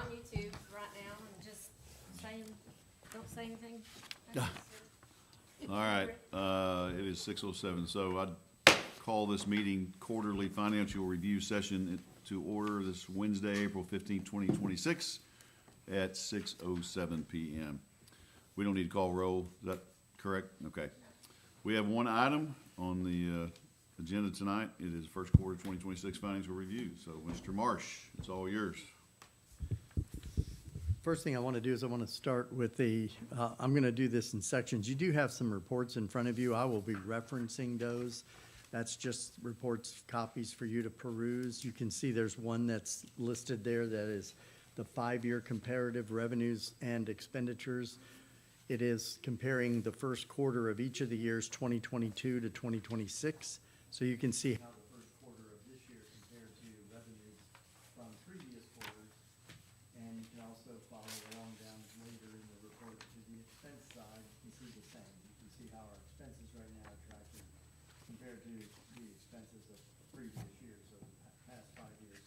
on YouTube right now and just saying, don't say anything. All right, it is 6:07, so I'd call this meeting quarterly financial review session to order this Wednesday, April 15, 2026 at 6:07 PM. We don't need to call roll, is that correct? Okay. We have one item on the agenda tonight. It is first quarter 2026 financial review. So, Mr. Marsh, it's all yours. First thing I want to do is I want to start with I'm going to do this in sections. You do have some reports in front of you. I will be referencing those. That's just reports, copies for you to peruse. You can see there's one that's listed there that is the 5-year comparative revenues and expenditures. It is comparing the first quarter of each of the years 2022 to 2026. So you can see how the first quarter of this year compared to revenues from previous quarters. And you can also follow along down later in the report to the expense side. You can see the same. You can see how our expenses right now are tracking compared to the expenses of previous years, so the past 5 years.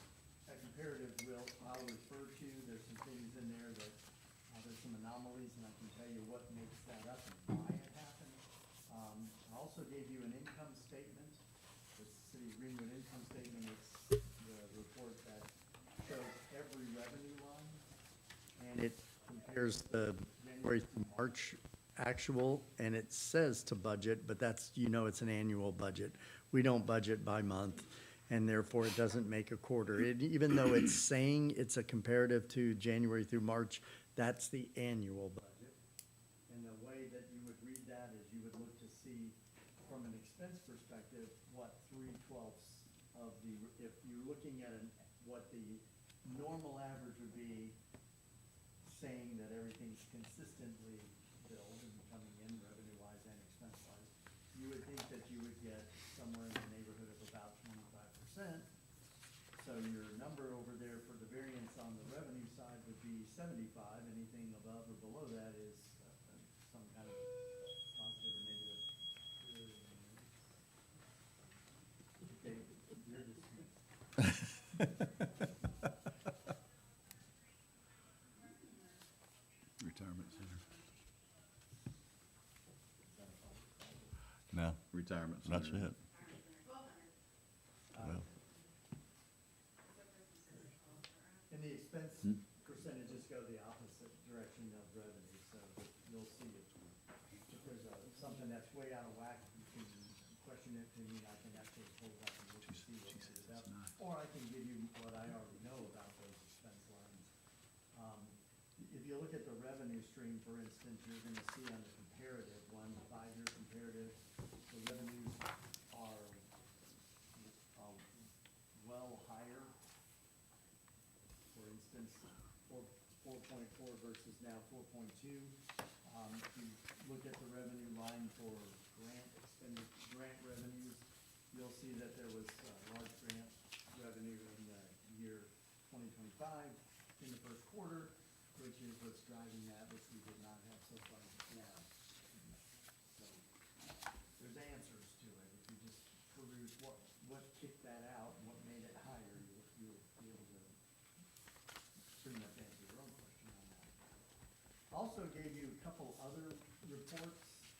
That comparative I'll refer to. There's some things in there that there's some anomalies, and I can tell you what makes that up and why it happened. I also gave you an income statement. The City of Greenwood income statement is the report that shows every revenue line, and it compares the January through March actual, and it says to budget, but that's, it's an annual budget. We don't budget by month, and therefore it doesn't make a quarter. Even though it's saying it's a comparative to January through March, that's the annual budget. And the way that you would read that is you would look to see from an expense perspective what 3/12 of if you're looking at what the normal average would be, saying that everything's consistently billed and coming in revenue-wise and expense-wise, you would think that you would get somewhere in the neighborhood of about 25%. So your number over there for the variance on the revenue side would be 75. Anything above or below that is some kind of positive or negative. Okay, you're dismissed. Retirement center. No, Retirement center. that's it. Well, And the expense percentages go the opposite direction of revenue, so you'll see if there's something that's way out of whack, you can question it to me, I can actually pull it up and look and see what it is up. Or I can give you what I already know about those expense lines. If you look at the revenue stream, for instance, you're gonna see on the comparative one, the 5-year comparative, the revenues are well higher. For instance, 4.4 versus now 4.2. If you look at the revenue line for grant revenues, you'll see that there was large grant revenue in the year 2025 in the first quarter, which is what's driving that, which we did not have so far now. So there's answers to it. If you just peruse what kicked that out and what made it higher, you'll be able to pretty much answer your own question on that. Also gave you a couple other reports,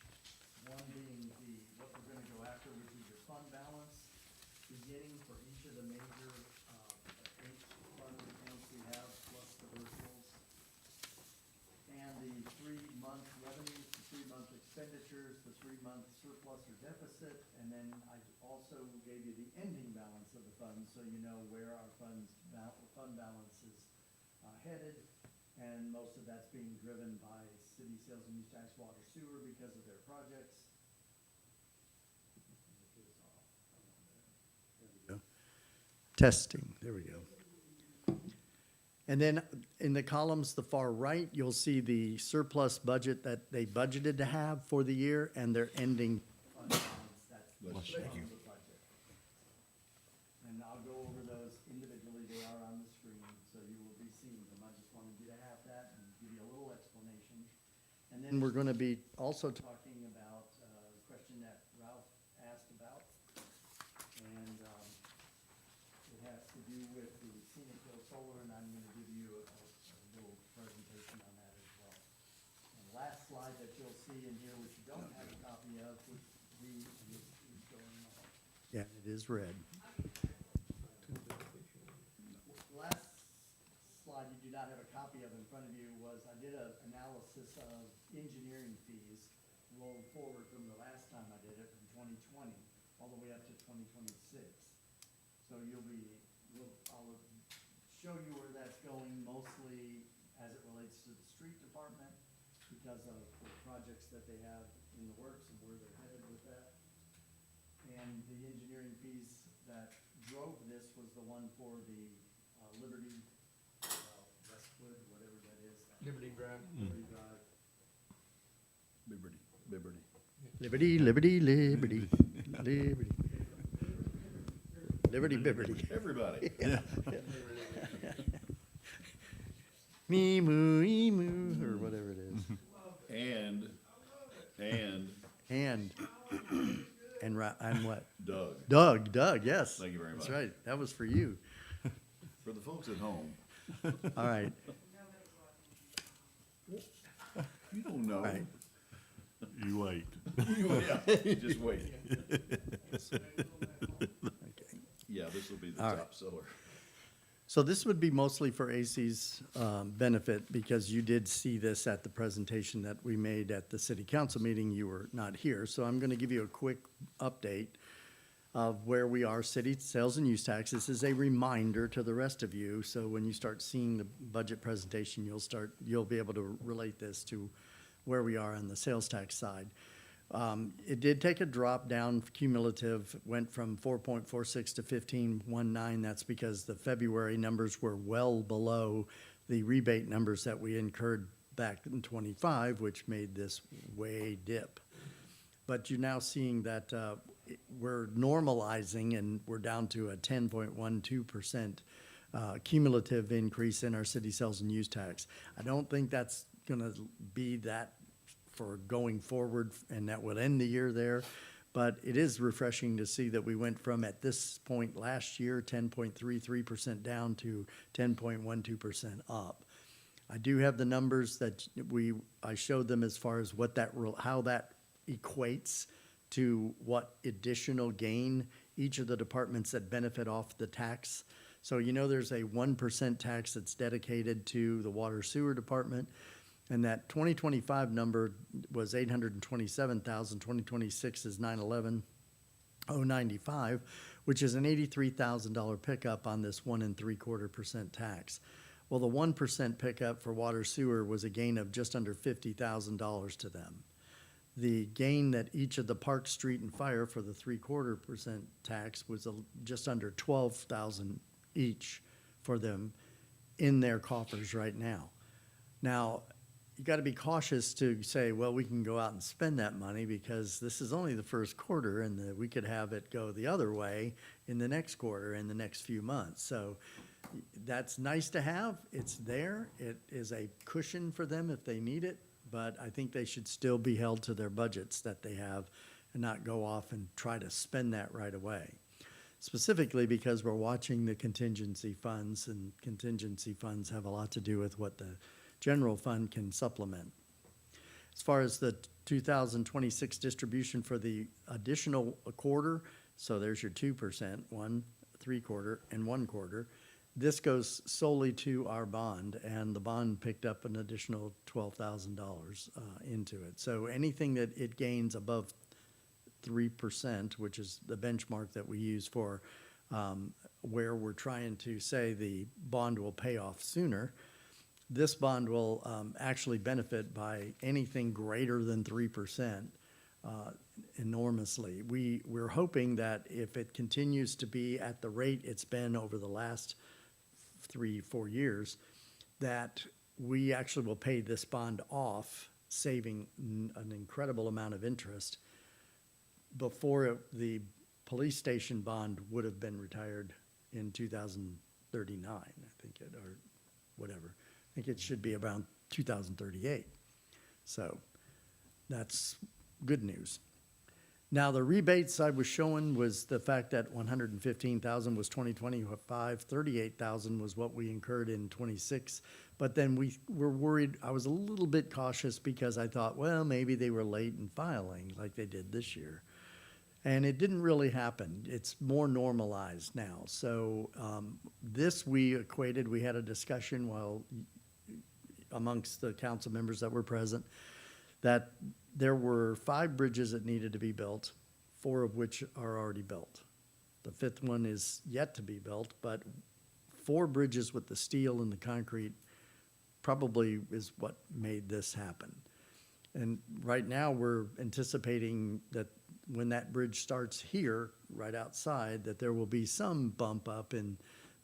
one being what we're gonna go after, which is your fund balance, beginning for each of the major 8 fund accounts we have, plus the virtuals, and the 3-month revenues, the 3-month expenditures, the 3-month surplus or deficit, and then I also gave you the ending balance of the fund, so you know where our fund balance is headed, and most of that's being driven by city sales and use tax, water, sewer because of their projects. There we go. Testing, there we go. And then in the columns, the far right, you'll see the surplus budget that they budgeted to have for the year and their ending fund balance. That's the budget. And I'll go over those individually. They are on the screen, so you will be seeing them. I just wanted you to have that and give you a little explanation. And then we're going to be also talking about the question that Ralph asked about. And it has to do with the scenic hill solar, and I'm going to give you a that you'll see in here, which you don't have a copy of, would be, is going on. Yeah, it is red. Last slide you do not have a copy of in front of you was, I did an analysis of engineering fees rolled forward from the last time I did it, from 2020, all the way up to 2026. So I'll show you where that's going, mostly as it relates to the street department, because of the projects that they have in the works and where they're headed with that. And the engineering fees that drove this was the one for the Liberty, Westwood, whatever that is. Liberty Drive. Liberty Drive. Liberty. Liberty, liberty, liberty, liberty. Liberty, liberty. Everybody. Me, moo, emu, or whatever it is. And And what? Doug, Doug, yes. Thank you very That's much. right, that was for you. for the folks at home, All right, you don't know. right. You wait. Yeah, just wait. Okay. Yeah, this will be the All right. top seller. So this would be mostly for AC's benefit, because you did see this at the presentation that we made at the city council meeting. You were not here, so I'm gonna give you a quick update of where we are, city sales and use tax. This is a reminder to the rest of you, so when you start seeing the budget presentation, you'll be able to relate this to where we are on the sales tax side. It did take a drop down cumulative, went from 4.46 to 15.19. That's because the February numbers were well below the rebate numbers that we incurred back in '25, which made this way dip. But you're now seeing that we're normalizing, and we're down to a 10.12% cumulative increase in our city sales and use tax. I don't think that's gonna be that for going forward, and that will end the year there. But it is refreshing to see that we went from, at this point last year, 10.33% down to 10.12% up. I do have the numbers that I showed them as far as what how that equates to what additional gain each of the departments that benefit off the tax. So there's a 1% tax that's dedicated to the water sewer department. And that 2025 number was 827,000. 2026 is 911,095, which is an $83,000 pickup on this 1 3/4% tax. Well, the 1% pickup for water sewer was a gain of just under $50,000 to them. The gain that each of the park, street, and fire for the 3/4% tax was just under $12,000 each for them in their coffers right now. Now, you got to be cautious to say, well, we can go out and spend that money, because this is only the first quarter, and we could have it go the other way in the next quarter, in the next few months. So that's nice to have. It's there. It is a cushion for them if they need it, but I think they should still be held to their budgets that they have and not go off and try to spend that right away. Specifically because we're watching the contingency funds, and contingency funds have a lot to do with what the general fund can supplement. As far as the 2026 distribution for the additional quarter, so there's your 2%, 1 3/4 and 1/4. This goes solely to our bond, and the bond picked up an additional $12,000 into it. So anything that it gains above 3%, which is the benchmark that we use for where we're trying to say the bond will pay off sooner, this bond will actually benefit by anything greater than 3% enormously. We're hoping that if it continues to be at the rate it's been over the last 3-4 years, that we actually will pay this bond off, saving an incredible amount of interest before the police station bond would have been retired in 2039, I think or whatever. I think it should be around 2038. So that's good news. Now, the rebates I was showing was the fact that 115,000 was 2025, 38,000 was what we incurred in '26. But then we were worried, I was a little bit cautious because I thought, well, maybe they were late in filing like they did this year. And it didn't really happen. It's more normalized now. So this we equated, we had a discussion amongst the council members that were present, that there were 5 bridges that needed to be built, 4 of which are already built. The 5th one is yet to be built, but 4 bridges with the steel and the concrete probably is what made this happen. And right now, we're anticipating that when that bridge starts here, right outside, that there will be some bump up in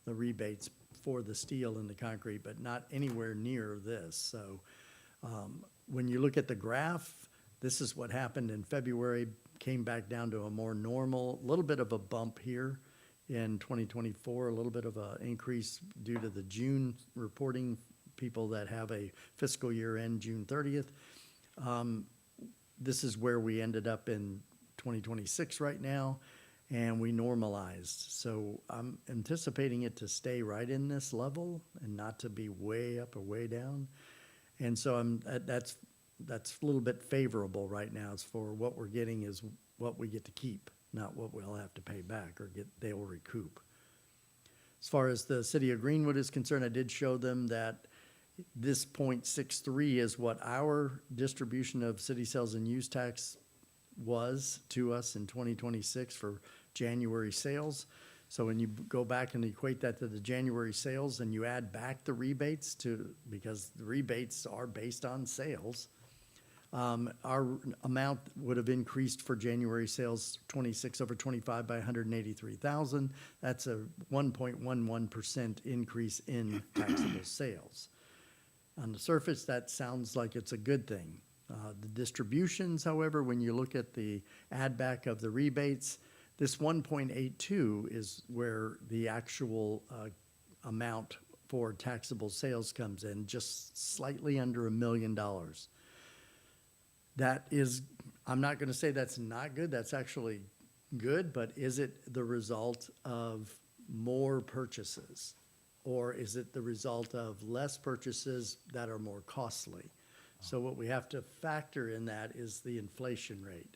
the rebates for the steel and the concrete, but not anywhere near this. So when you look at the graph, this is what happened in February, came back down to a more normal, little bit of a bump here in 2024, a little bit of an increase due to the June reporting, people that have a fiscal year end June 30th. This is where we ended up in 2026 right now, and we normalized. So I'm anticipating it to stay right in this level and not to be way up or way down. And so that's a little bit favorable right now. As for what we're getting is what we get to keep, not what we'll have to pay back or they will recoup. As far as the city of Greenwood is concerned, I did show them that this 0.63 is what our distribution of city sales and use tax was to us in 2026 for January sales. So when you go back and equate that to the January sales and you add back the rebates because the rebates are based on sales, our amount would have increased for January sales 26 over 25 by 183,000. That's a 1.11% increase in taxable sales. On the surface, that sounds like it's a good thing. The distributions, however, when you look at the add back of the rebates, this 1.82 is where the actual amount for taxable sales comes in, just slightly under $1 million. That is, I'm not going to say that's not good, that's actually good, but is it the result of more purchases? Or is it the result of less purchases that are more costly? So what we have to factor in that is the inflation rate.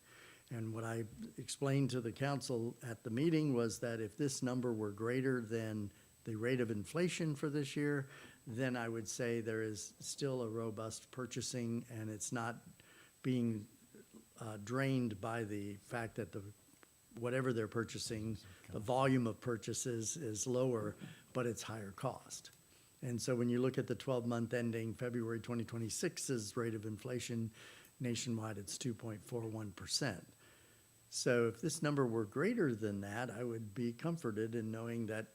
And what I explained to the council at the meeting was that if this number were greater than the rate of inflation for this year, then I would say there is still a robust purchasing and it's not being drained by the fact that whatever they're purchasing, the volume of purchases is lower, but it's higher cost. And so when you look at the 12-month ending February 2026's rate of inflation nationwide, it's 2.41%. So if this number were greater than that, I would be comforted in knowing that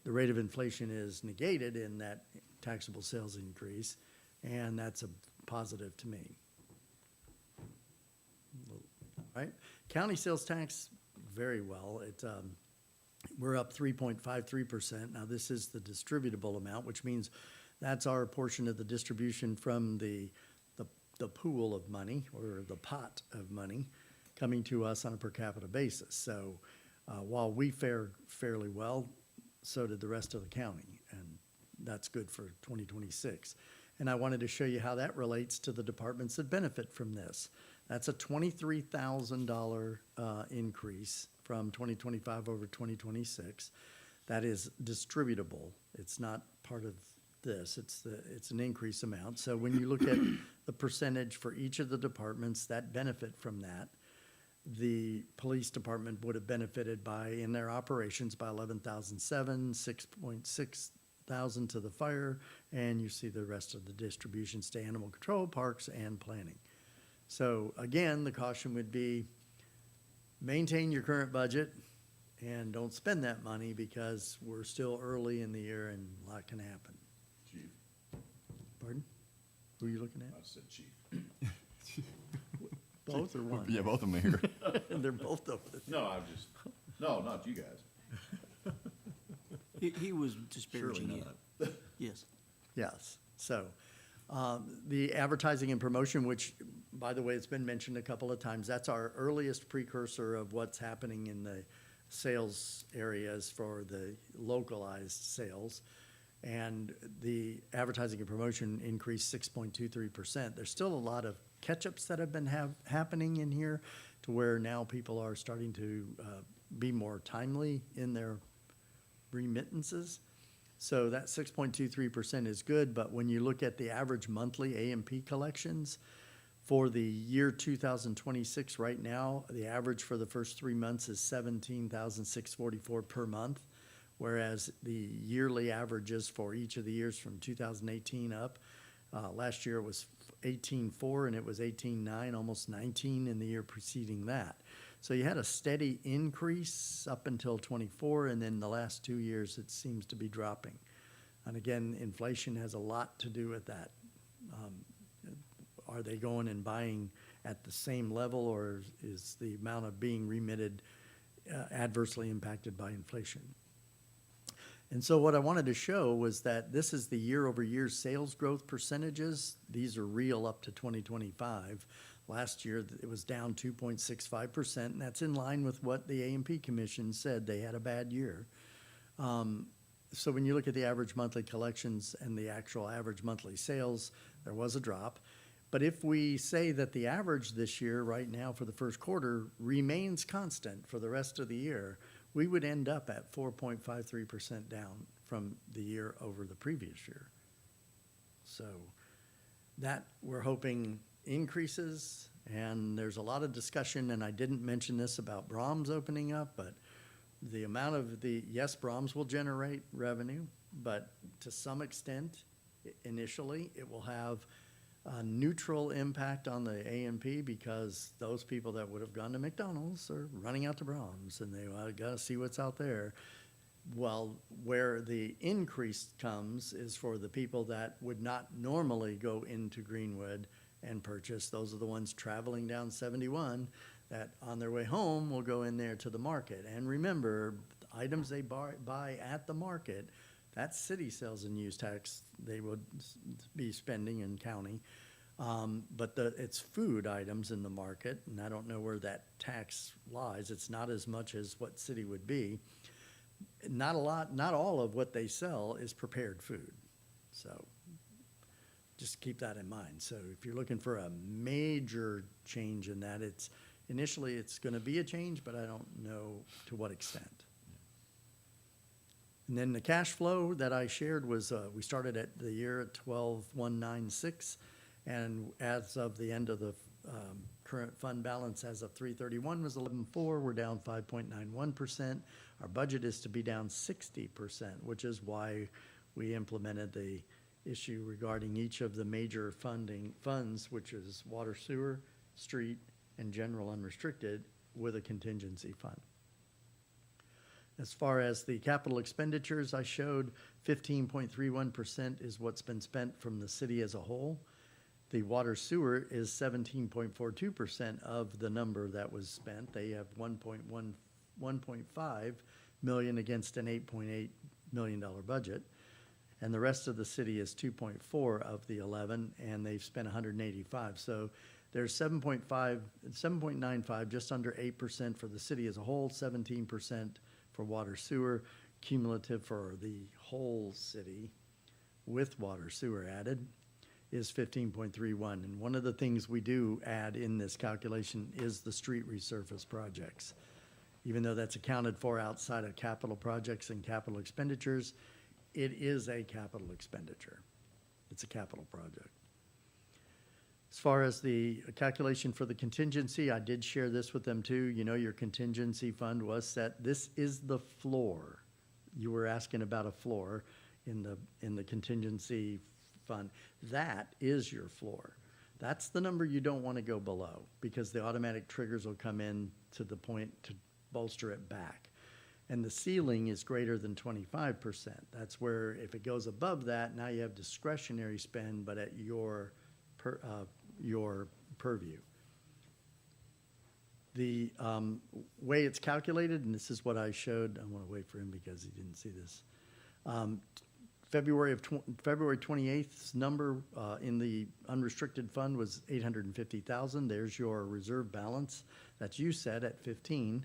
the rate of inflation is negated in that taxable sales increase, and that's a positive to me. Right? County sales tax, very well. We're up 3.53%. Now, this is the distributable amount, which means that's our portion of the distribution from the pool of money or the pot of money coming to us on a per capita basis. So while we fare fairly well, so did the rest of the county, and that's good for 2026. And I wanted to show you how that relates to the departments that benefit from this. That's a $23,000 increase from 2025 over 2026. That is distributable. It's not part of this. It's an increase amount. So when you look at the percentage for each of the departments that benefit from that, the police department would have benefited in their operations by 11,007, 6.6 thousand to the fire, and you see the rest of the distributions to animal control, parks, and planning. So again, the caution would be maintain your current budget and don't spend that money because we're still early in the year and a lot can happen. Chief. Pardon? Who are you looking I at? said chief. Both or one? Yeah, both of them are here. They're both over there. No, not you guys. He was disparaging Surely you. not. Yes. Yes. So The advertising and promotion, which, by the way, it's been mentioned a couple of times, that's our earliest precursor of what's happening in the sales areas for the localized sales. And the advertising and promotion increased 6.23%. There's still a lot of catch-ups that have been happening in here to where now people are starting to be more timely in their remittances. So that 6.23% is good, but when you look at the average monthly A&P collections for the year 2026 right now, the average for the first 3 months is $17,644 per month, whereas the yearly averages for each of the years from 2018 up, last year it was 18.4 and it was 18.9, almost 19 in the year preceding that. So you had a steady increase up until 24, and then the last 2 years it seems to be dropping. And again, inflation has a lot to do with that. Are they going and buying at the same level, or is the amount of being remitted adversely impacted by inflation? And so what I wanted to show was that this is the year-over-year sales growth percentages. These are real up to 2025. Last year, it was down 2.65%, and that's in line with what the A&P Commission said. They had a bad year. So when you look at the average monthly collections and the actual average monthly sales, there was a drop. But if we say that the average this year, right now for the first quarter, remains constant for the rest of the year, we would end up at 4.53% down from the year over the previous year. So that we're hoping increases, and there's a lot of discussion, and I didn't mention this about Brahms opening up, but the amount of yes, Brahms will generate revenue, but to some extent, initially, it will have a neutral impact on the A&P because those people that would have gone to McDonald's are running out to Brahms, and they got to see what's out there. Well, where the increase comes is for the people that would not normally go into Greenwood and purchase. Those are the ones traveling down 71 that on their way home will go in there to the market. And remember, items they buy at the market, that's city sales and use tax they would be spending in county. But it's food items in the market, and I don't know where that tax lies. It's not as much as what city would be. Not all of what they sell is prepared food. So just keep that in mind. So if you're looking for a major change in that, initially it's going to be a change, but I don't know to what extent. And then the cash flow that I shared was we started at the year at 12,196, and as of the end of the current fund balance as of 3/31 was 11.4. We're down 5.91%. Our budget is to be down 60%, which is why we implemented the issue regarding each of the major funds, which is water, sewer, street, and general unrestricted, with a contingency fund. As far as the capital expenditures, I showed 15.31% is what's been spent from the city as a whole. The water sewer is 17.42% of the number that was spent. They have 1.5 million against an $8.8 million budget. And the rest of the city is 2.4 of the 11, and they've spent 185. So there's 7.95, just under 8% for the city as a whole, 17% for water sewer, cumulative for the whole city with water sewer added is 15.31. And one of the things we do add in this calculation is the street resurface projects. Even though that's accounted for outside of capital projects and capital expenditures, it is a capital expenditure. It's a capital project. As far as the calculation for the contingency, I did share this with them too. You know, your contingency fund was set. This is the floor. You were asking about a floor in the contingency fund. That is your floor. That's the number you don't want to go below because the automatic triggers will come in to the point to bolster it back. And the ceiling is greater than 25%. That's where if it goes above that, now you have discretionary spend, but at your purview. The way it's calculated, and this is what I showed, I want to wait for him because he didn't see this. February 28th's number in the unrestricted fund was 850,000. There's your reserve balance that you set at 15.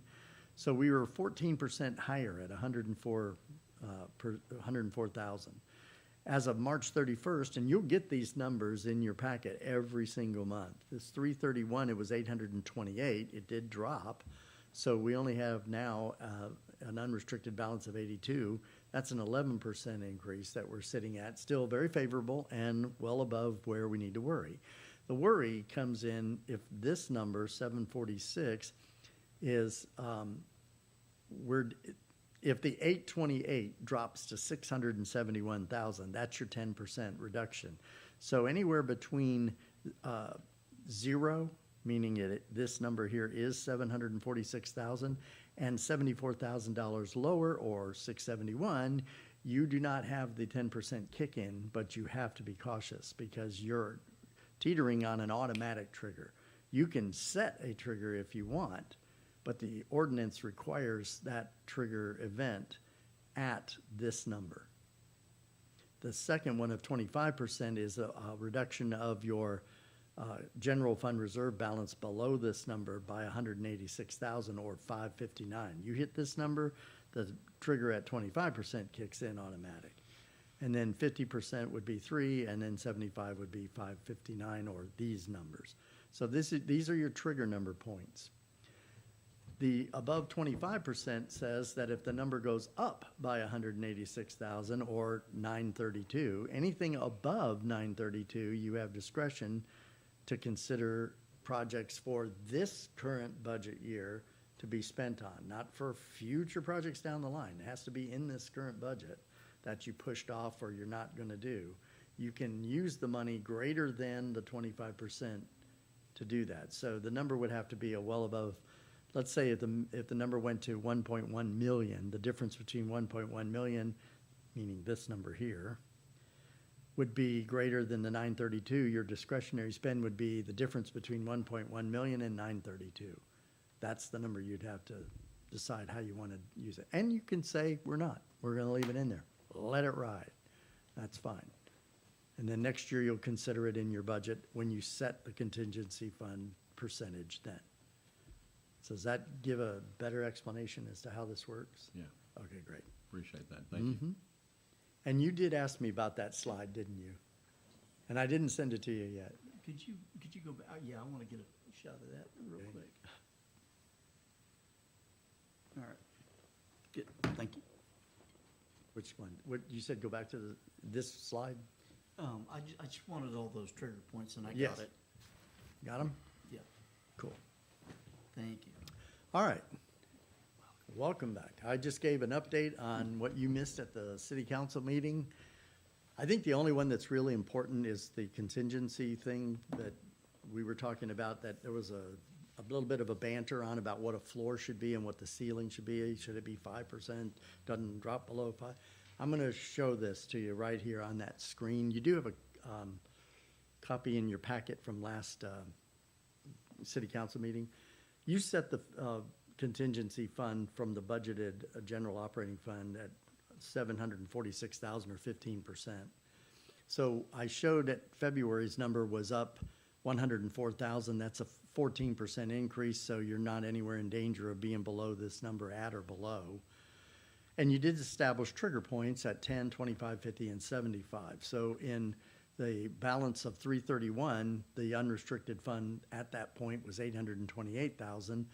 So we were 14% higher at 104,000. As of March 31st, and you'll get these numbers in your packet every single month. This 3/31, it was 828. It did drop. So we only have now an unrestricted balance of 82. That's an 11% increase that we're sitting at. Still very favorable and well above where we need to worry. The worry comes in if this number, 746, is if the 828 drops to 671,000, that's your 10% reduction. So anywhere between zero, meaning this number here is 746,000, and $74,000 lower, or 671, you do not have the 10% kick in, but you have to be cautious because you're teetering on an automatic trigger. You can set a trigger if you want, but the ordinance requires that trigger event at this number. The second one of 25% is a reduction of your general fund reserve balance below this number by 186,000 or 559. You hit this number, the trigger at 25% kicks in automatic. And then 50% would be 3, and then 75 would be 559, or these numbers. So these are your trigger number points. The above 25% says that if the number goes up by 186,000 or 932, anything above 932, you have discretion to consider projects for this current budget year to be spent on, not for future projects down the line. It has to be in this current budget that you pushed off or you're not going to do. You can use the money greater than the 25% to do that. So the number would have to be a well above. Let's say if the number went to 1.1 million, the difference between 1.1 million, meaning this number here, would be greater than the 932. Your discretionary spend would be the difference between 1.1 million and 932. That's the number you'd have to decide how you want to use it. And you can say, we're not. We're going to leave it in there. Let it ride. That's fine. And then next year you'll consider it in your budget when you set the contingency fund percentage then. So does that give a better explanation as to how this works? Yeah, Okay, great. appreciate that. Thank you. And you did ask me about that slide, didn't you? And I didn't send it to you yet. Could you go back? Yeah, I want to get a shot of that real Okay. quick. All right. Good, thank you. Which one? What, you said go back to this slide? I just wanted all those trigger points and I Yes. got it. Got them? Yeah, Cool. thank you. All right. Welcome back. I just gave an update on what you missed at the city council meeting. I think the only one that's really important is the contingency thing that we were talking about, that there was a little bit of a banter on about what a floor should be and what the ceiling should be. Should it be 5%? Doesn't drop below 5? I'm going to show this to you right here on that screen. You do have a copy in your packet from last city council meeting. You set the contingency fund from the budgeted general operating fund at 746,000 or 15%. So I showed that February's number was up 104,000. That's a 14% increase, so you're not anywhere in danger of being below this number, at or below. And you did establish trigger points at 10, 25, 50, and 75. So in the balance of 331, the unrestricted fund at that point was 828,000.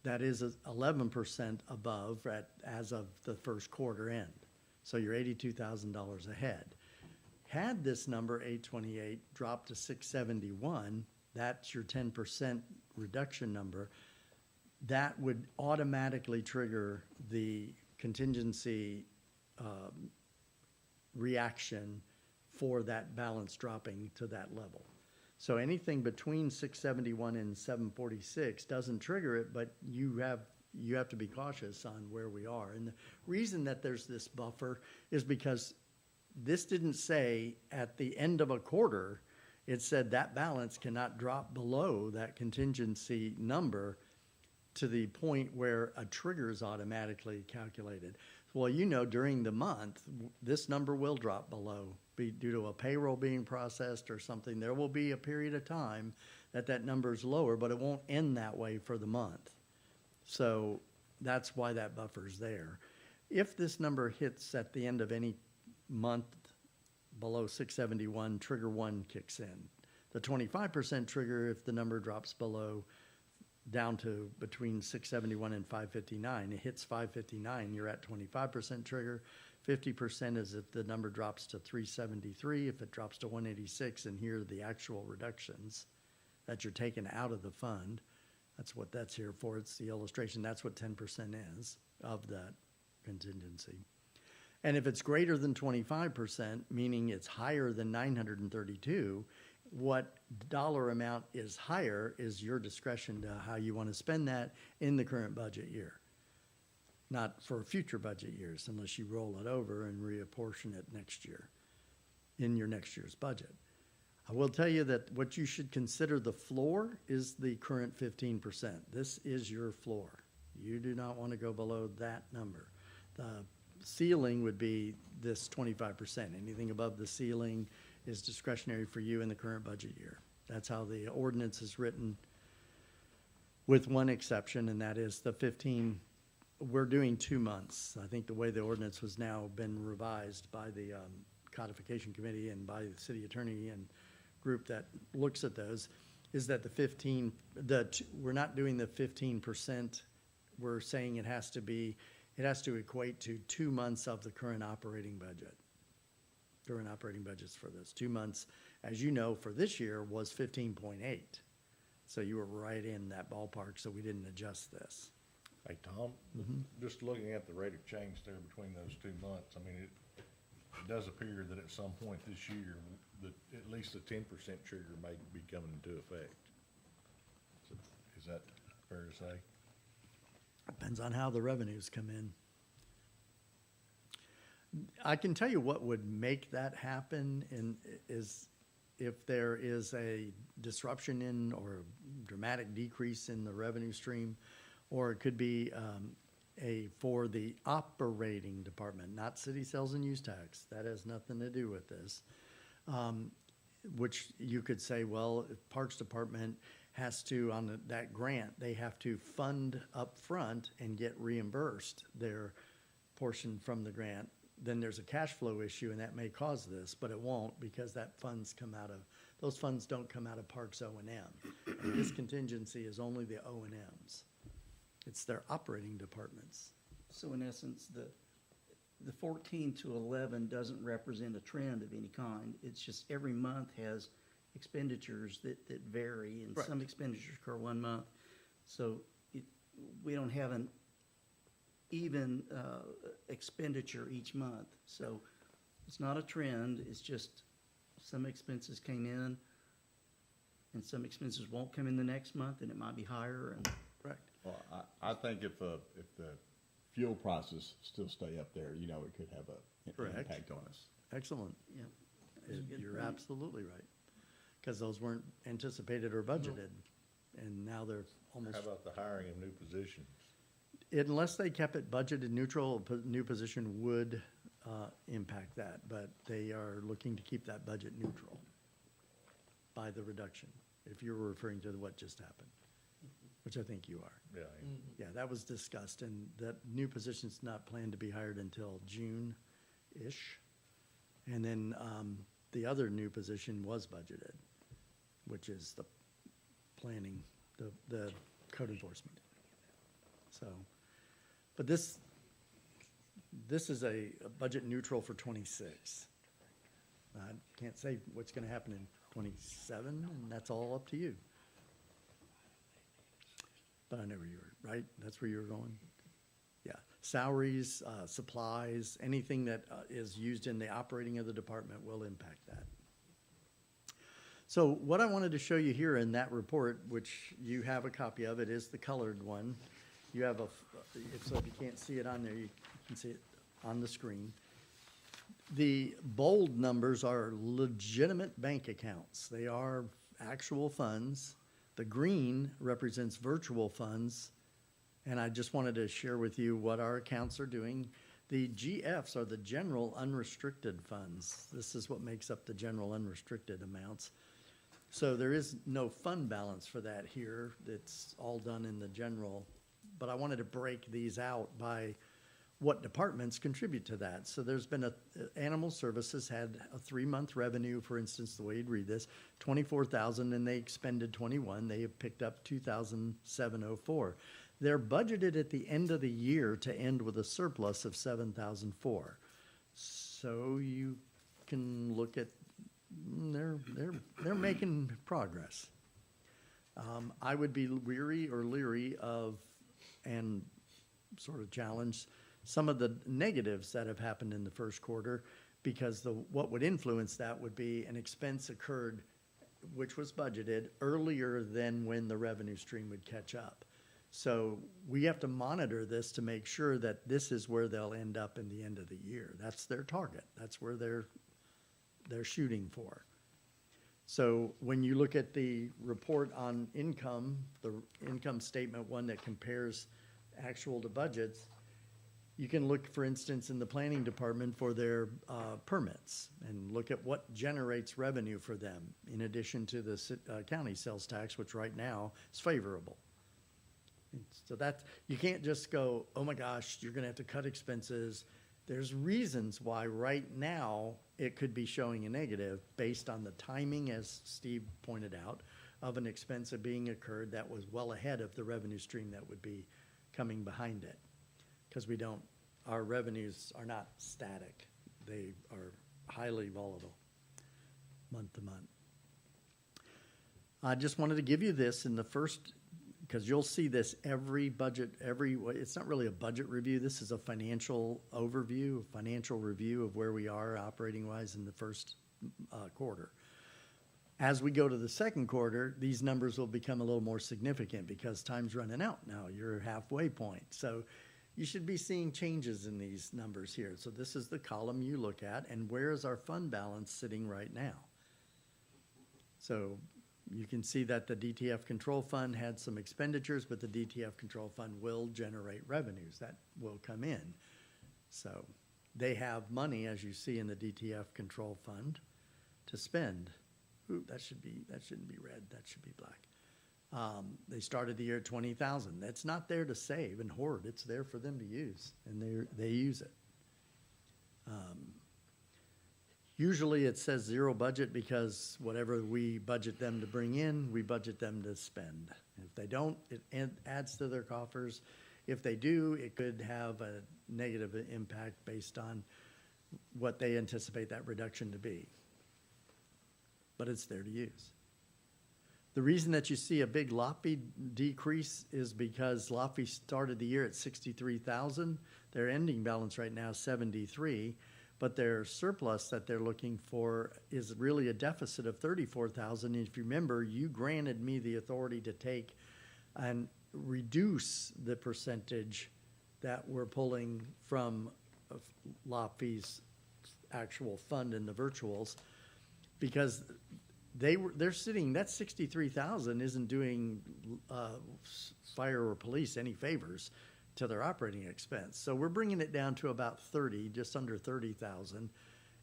That is 11% above as of the first quarter end. So you're $82,000 ahead. Had this number, 828, dropped to 671, that's your 10% reduction number. That would automatically trigger the contingency reaction for that balance dropping to that level. So anything between 671 and 746 doesn't trigger it, but you have to be cautious on where we are. And the reason that there's this buffer is because this didn't say at the end of a quarter, it said that balance cannot drop below that contingency number to the point where a trigger is automatically calculated. Well, you know, during the month, this number will drop below, be due to a payroll being processed or something. There will be a period of time that that number is lower, but it won't end that way for the month. So that's why that buffer's there. If this number hits at the end of any month below 671, trigger 1 kicks in. The 25% trigger if the number drops below down to between 671 and 559. It hits 559, you're at 25% trigger. 50% is if the number drops to 373, if it drops to 186, and here are the actual reductions that you're taking out of the fund. That's what that's here for. It's the illustration. That's what 10% is of that contingency. And if it's greater than 25%, meaning it's higher than 932, what dollar amount is higher is your discretion to how you want to spend that in the current budget year. Not for future budget years, unless you roll it over and reapportion it next year, in your next year's budget. I will tell you that what you should consider the floor is the current 15%. This is your floor. You do not want to go below that number. The ceiling would be this 25%. Anything above the ceiling is discretionary for you in the current budget year. That's how the ordinance is written, with one exception, and that is the 15. We're doing 2 months. I think the way the ordinance was now been revised by the codification committee and by the city attorney and group that looks at those is that we're not doing the 15%. We're saying it has to equate to 2 months of the current operating budget. Current operating budgets for those 2 months, as you know, for this year was 15.8. So you were right in that ballpark, so we didn't adjust this. Hey, Tom, just looking at the rate of change there between those 2 months, I mean, it does appear that at some point this year, that at least the 10% trigger may be coming into effect. So, is that fair to say? Depends on how the revenues come in. I can tell you what would make that happen is if there is a disruption in or a dramatic decrease in the revenue stream, or it could be for the operating department, not city sales and use tax. That has nothing to do with this. Which you could say, well, if Parks Department has to, on that grant, they have to fund up front and get reimbursed their portion from the grant. Then there's a cash flow issue, and that may cause this, but it won't, because those funds don't come out of Parks O&M. And this contingency is only the O&Ms. It's their operating departments. So in essence, the 14 to 11 doesn't represent a trend of any kind. It's just every month has expenditures that vary, and Right. some expenditures occur 1 month. So we don't have an even expenditure each month. So it's not a trend, it's just some expenses came in and some expenses won't come in the next month, and it might be higher. And Correct. Well, I think if the fuel prices still stay up there, you know, it could have an Correct. impact on us. Excellent. yeah, that's a good You're point. absolutely right. Because those weren't anticipated or budgeted, and now they're almost. How about the hiring of new positions? Unless they kept it budgeted neutral, a new position would impact that, but they are looking to keep that budget neutral by the reduction, if you're referring to what just happened, which I think you are. Yeah, Yeah, that was discussed, and that new position's not planned to be hired until June-ish. And then the other new position was budgeted, which is the planning, the code enforcement. So, but this is a budget neutral for 26. I can't say what's gonna happen in 27, and that's all up to you. But I know where you were, right? That's where you were going? Yeah, salaries, supplies, anything that is used in the operating of the department will impact that. So what I wanted to show you here in that report, which you have a copy of, it is the colored one. You have so if you can't see it on there, you can see it on the screen. The bold numbers are legitimate bank accounts. They are actual funds. The green represents virtual funds. And I just wanted to share with you what our accounts are doing. The GFs are the general unrestricted funds. This is what makes up the general unrestricted amounts. So there is no fund balance for that here. It's all done in the general. But I wanted to break these out by what departments contribute to that. So there's been Animal Services had a 3-month revenue, for instance, the way you'd read this, 24,000, and they expended 21. They have picked up 2,704. They're budgeted at the end of the year to end with a surplus of 7,004. So you can look at, they're making progress. I would be weary or leery of, and sort of challenge some of the negatives that have happened in the first quarter, because what would influence that would be an expense occurred, which was budgeted earlier than when the revenue stream would catch up. So we have to monitor this to make sure that this is where they'll end up in the end of the year. That's their target. That's where they're shooting for. So when you look at the report on income, the income statement one that compares actual to budgets, you can look, for instance, in the planning department for their permits and look at what generates revenue for them in addition to the county sales tax, which right now is favorable. So that, you can't just go, oh my gosh, you're gonna have to cut expenses. There's reasons why right now it could be showing a negative based on the timing, as Steve pointed out, of an expense of being occurred that was well ahead of the revenue stream that would be coming behind it. Because our revenues are not static. They are highly volatile month to month. I just wanted to give you this in the first, because you'll see this every budget, it's not really a budget review. This is a financial overview, a financial review of where we are operating wise in the first quarter. As we go to the second quarter, these numbers will become a little more significant because time's running out now. You're halfway point. So you should be seeing changes in these numbers here. So this is the column you look at, and where is our fund balance sitting right now? So you can see that the DTF control fund had some expenditures, but the DTF control fund will generate revenues that will come in. So they have money, as you see in the DTF control fund, to spend. Ooh, that shouldn't be red, that should be black. They started the year at 20,000. That's not there to save and hoard. It's there for them to use, and they use it. Usually it says zero budget because whatever we budget them to bring in, we budget them to spend. If they don't, it adds to their coffers. If they do, it could have a negative impact based on what they anticipate that reduction to be. But it's there to use. The reason that you see a big LOPI decrease is because LOPI started the year at 63,000. Their ending balance right now is 73, but their surplus that they're looking for is really a deficit of 34,000. And if you remember, you granted me the authority to take and reduce the percentage that we're pulling from LOPI's actual fund in the virtuals, because they're sitting, that 63,000 isn't doing fire or police any favors to their operating expense. So we're bringing it down to about 30, just under 30,000,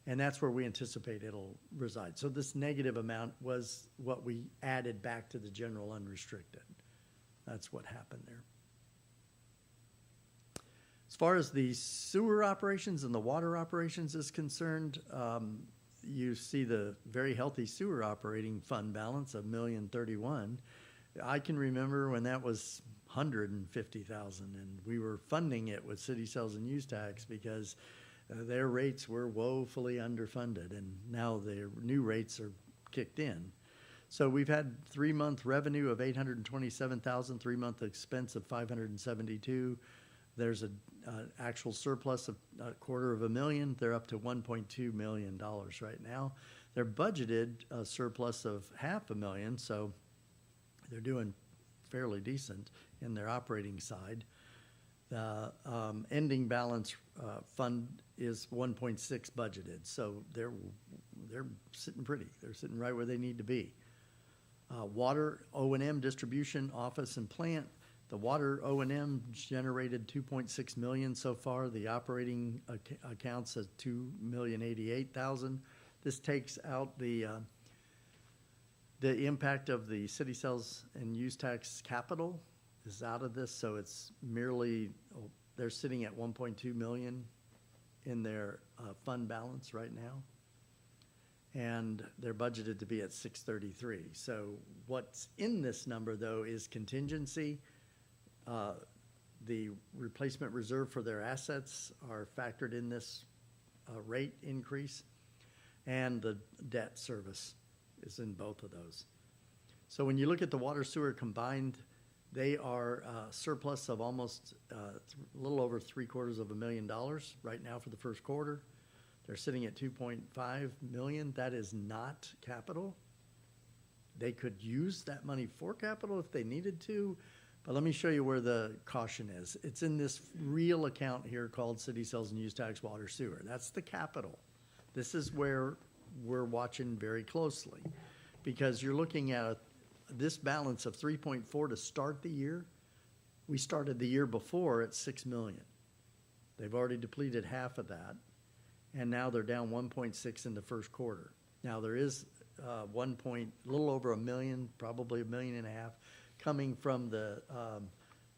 and that's where we anticipate it'll reside. So this negative amount was what we added back to the general unrestricted. That's what happened there. As far as the sewer operations and the water operations is concerned, you see the very healthy sewer operating fund balance of $1,031,000. I can remember when that was $150,000, and we were funding it with city sales and use tax because their rates were woefully underfunded, and now their new rates are kicked in. So we've had 3-month revenue of $827,000, 3-month expense of $572,000. There's an actual surplus of $250,000. They're up to $1.2 million right now. They're budgeted a surplus of $500,000, so they're doing fairly decent in their operating side. The ending balance fund is 1.6 budgeted, so they're sitting pretty. They're sitting right where they need to be. Water, O&M, distribution, office, and plant, The water O and M generated 2.6 million so far. The operating accounts at 2,088,000. This takes out the impact of the city sales and use tax capital is out of this, so it's merely, they're sitting at 1.2 million in their fund balance right now. And they're budgeted to be at 633. So what's in this number, though, is contingency. The replacement reserve for their assets are factored in this rate increase, and the debt service is in both of those. So when you look at the water sewer combined, they are surplus of almost a little over $750,000 right now for the first quarter. They're sitting at 2.5 million. That is not capital. They could use that money for capital if they needed to, but let me show you where the caution is. It's in this real account here called City Sales and Use Tax Water Sewer. That's the capital. This is where we're watching very closely, because you're looking at this balance of 3.4 to start the year. We started the year before at 6 million. They've already depleted half of that, and now they're down 1.6 in the first quarter. Now there is a little over 1 million, probably 1.5 million, coming from the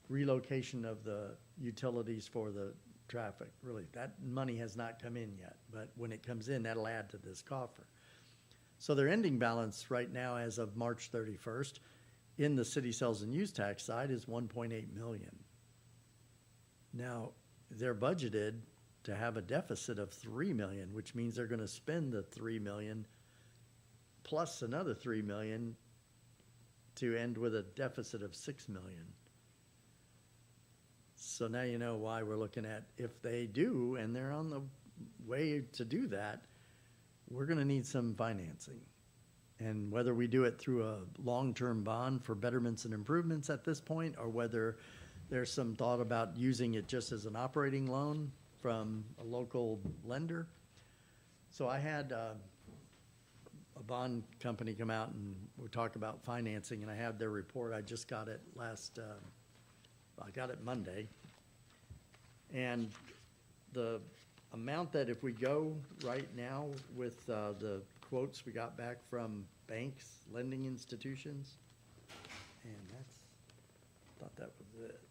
relocation of the utilities for the traffic. Really, that money has not come in yet, but when it comes in, that'll add to this coffer. So their ending balance right now, as of March 31st, in the city sales and use tax side is 1.8 million. Now, they're budgeted to have a deficit of 3 million, which means they're gonna spend the 3 million plus another 3 million to end with a deficit of 6 million. So now you know why we're looking at, if they do, and they're on the way to do that, we're gonna need some financing. And whether we do it through a long-term bond for betterments and improvements at this point, or whether there's some thought about using it just as an operating loan from a local lender. So I had a bond company come out and we talk about financing, and I have their report. I just got it I got it Monday. And the amount that if we go right now with the quotes we got back from banks, lending institutions, and thought that was it.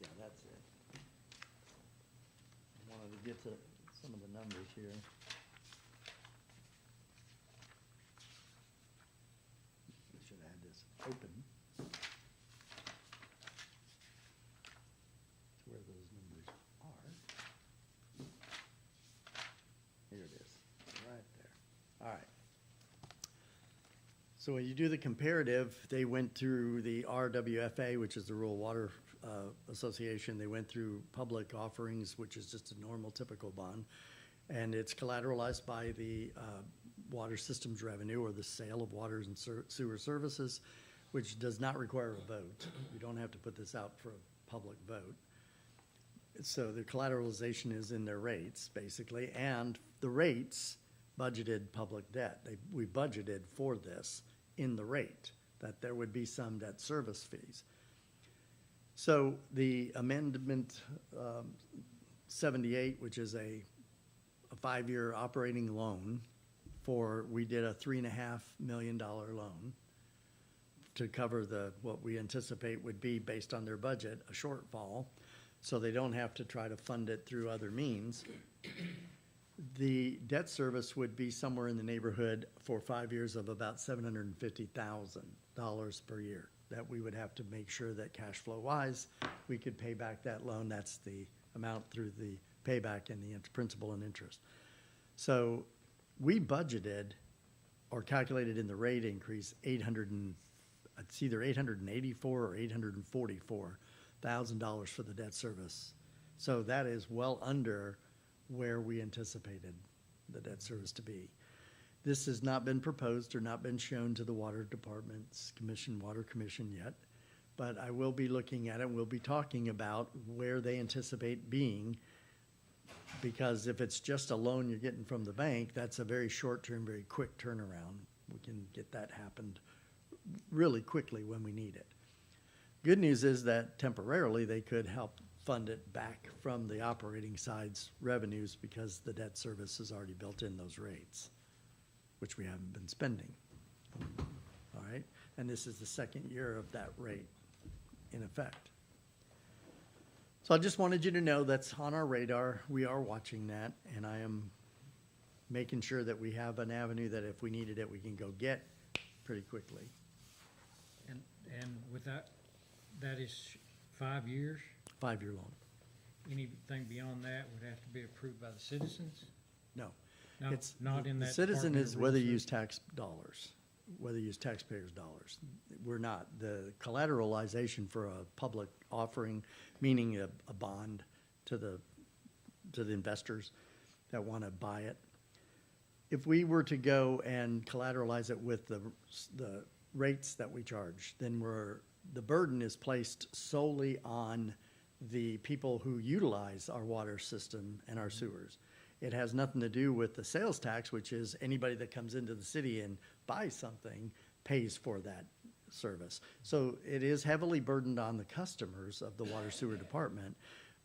Yeah, that's it. I wanted to get to some of the numbers here. We should have had this open. To where those numbers are. Here it is, right there. All right. So when you do the comparative, they went through the RWFA, which is the Rural Water Association. They went through public offerings, which is just a normal, typical bond. And it's collateralized by the water systems revenue, or the sale of waters and sewer services, which does not require a vote. You don't have to put this out for a public vote. So the collateralization is in their rates, basically, and the rates budgeted public debt. We budgeted for this in the rate, that there would be some debt service fees. So the amendment 78, which is a 5-year operating loan we did a $3.5 million loan to cover what we anticipate would be, based on their budget, a shortfall, so they don't have to try to fund it through other means. The debt service would be somewhere in the neighborhood for 5 years of about $750,000 per year, that we would have to make sure that cash flow wise, we could pay back that loan. That's the amount through the payback and the principal and interest. So we budgeted or calculated in the rate increase it's either $884,000 or $844,000 for the debt service. So that is well under where we anticipated the debt service to be. This has not been proposed or not been shown to the Water Department's Water Commission yet, but I will be looking at it. We'll be talking about where they anticipate being, because if it's just a loan you're getting from the bank, that's a very short-term, very quick turnaround. We can get that happened really quickly when we need it. Good news is that temporarily, they could help fund it back from the operating side's revenues because the debt service is already built in those rates, which we haven't been spending. All right? And this is the second year of that rate in effect. So I just wanted you to know that's on our radar. We are watching that, and I am making sure that we have an avenue that if we needed it, we can go get pretty quickly. And with that, that is 5 years? 5-year loan. Anything beyond that would have to be approved by the citizens? No. No, It's- not in the that citizen Department is of whether you Real use Estate? tax dollars, whether you use taxpayers' dollars. We're not. The collateralization for a public offering, meaning a bond to the investors that want to buy it. If we were to go and collateralize it with the rates that we charge, then the burden is placed solely on the people who utilize our water system and our sewers. It has nothing to do with the sales tax, which is anybody that comes into the city and buys something pays for that service. So it is heavily burdened on the customers of the water sewer department,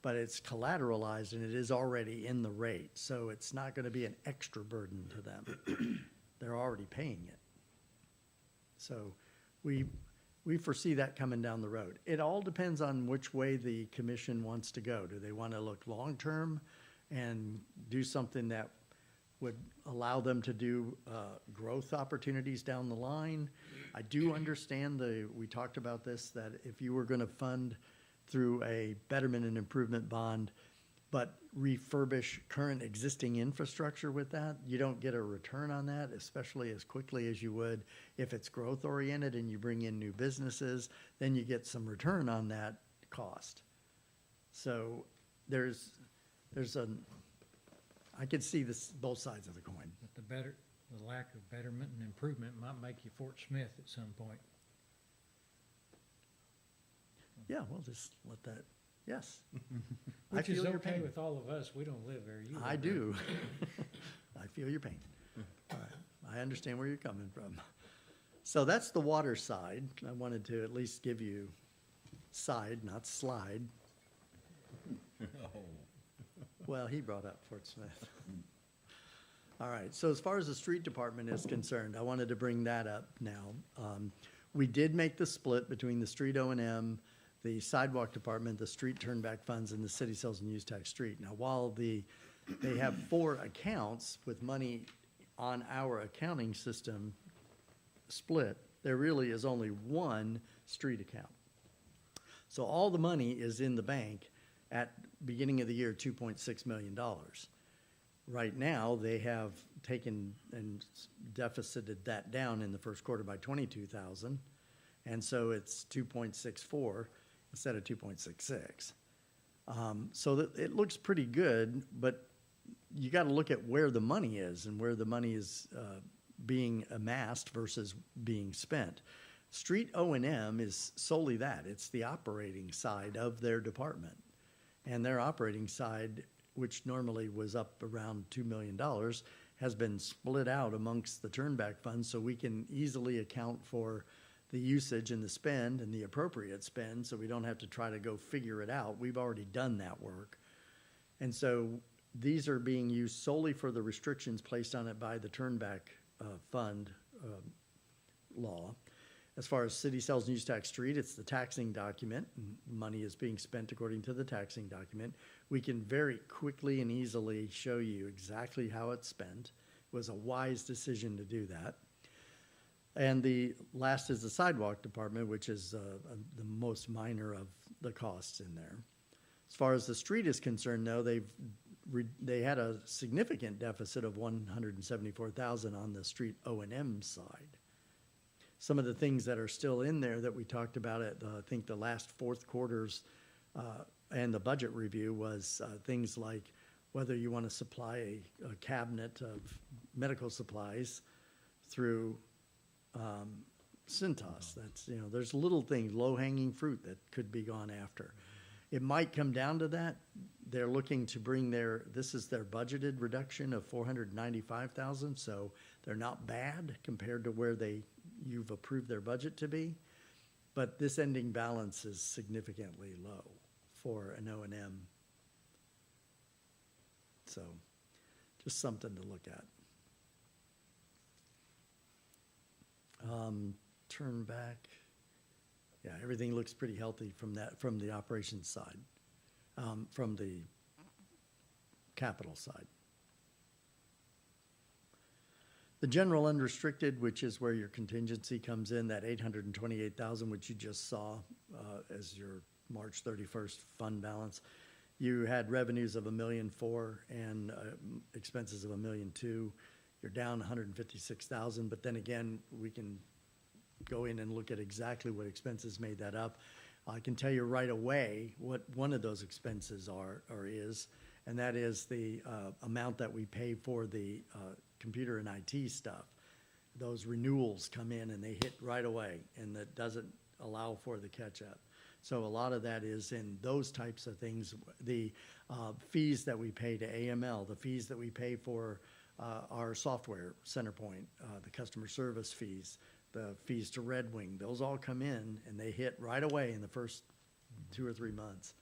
but it's collateralized and it is already in the rate. So it's not going to be an extra burden to them. They're already paying it. So we foresee that coming down the road. It all depends on which way the commission wants to go. Do they want to look long-term and do something that would allow them to do growth opportunities down the line? I do understand we talked about this, that if you were going to fund through a betterment and improvement bond, but refurbish current existing infrastructure with that, you don't get a return on that, especially as quickly as you would if it's growth oriented and you bring in new businesses, then you get some return on that cost. So I could see both sides of the coin. But the lack of betterment and improvement might make you Fort Smith at some point. Yeah, we'll just let that, yes. I Which is feel your okay pain. with all of us. We don't live there. You live I there. do. I feel your pain. All right, I understand where you're coming from. So that's the water side. I wanted to at least give you side, not slide. Well, he brought up Fort Smith. All right, so as far as the street department is concerned, I wanted to bring that up now. We did make the split between the street O&M, the sidewalk department, the street turnback funds, and the city sales and use tax street. Now, while they have 4 accounts with money on our accounting system split, there really is only 1 street account. So all the money is in the bank at beginning of the year, $2.6 million. Right now, they have taken and deficited that down in the first quarter by 22,000, and so it's 2.64 instead of 2.66. So it looks pretty good, but you got to look at where the money is and where the money is being amassed versus being spent. Street O&M is solely that. It's the operating side of their department. And their operating side, which normally was up around $2 million, has been split out amongst the turnback funds so we can easily account for the usage and the spend and the appropriate spend so we don't have to try to go figure it out. We've already done that work. And so these are being used solely for the restrictions placed on it by the turnback fund law. As far as city sales and use tax street, it's the taxing document. Money is being spent according to the taxing document. We can very quickly and easily show you exactly how it's spent. It was a wise decision to do that. And the last is the sidewalk department, which is the most minor of the costs in there. As far as the street is concerned, though, they had a significant deficit of $174,000 on the street O&M side. Some of the things that are still in there that we talked about at, I think, the last 4th quarters and the budget review was things like whether you want to supply a cabinet of medical supplies through Cintas. That's, there's little things, low-hanging fruit that could be gone after. It might come down to that. They're looking to bring this is their budgeted reduction of $495,000, so they're not bad compared to where you've approved their budget to be. But this ending balance is significantly low for an O and M. So, just something to look at. Turn back. Yeah, everything looks pretty healthy from the operations side, from the capital side. The general unrestricted, which is where your contingency comes in, that 828,000, which you just saw as your March 31st fund balance. You had revenues of $1.4 million and expenses of $1.2 million. You're down 156,000, but then again, we can go in and look at exactly what expenses made that up. I can tell you right away what one of those expenses are or is, and that is the amount that we pay for the computer and IT stuff. Those renewals come in and they hit right away, and that doesn't allow for the catch-up. So a lot of that is in those types of things. The fees that we pay to AML, the fees that we pay for our software, CenterPoint, the customer service fees, the fees to Red Wing, those all come in and they hit right away in the first 2 or 3 months.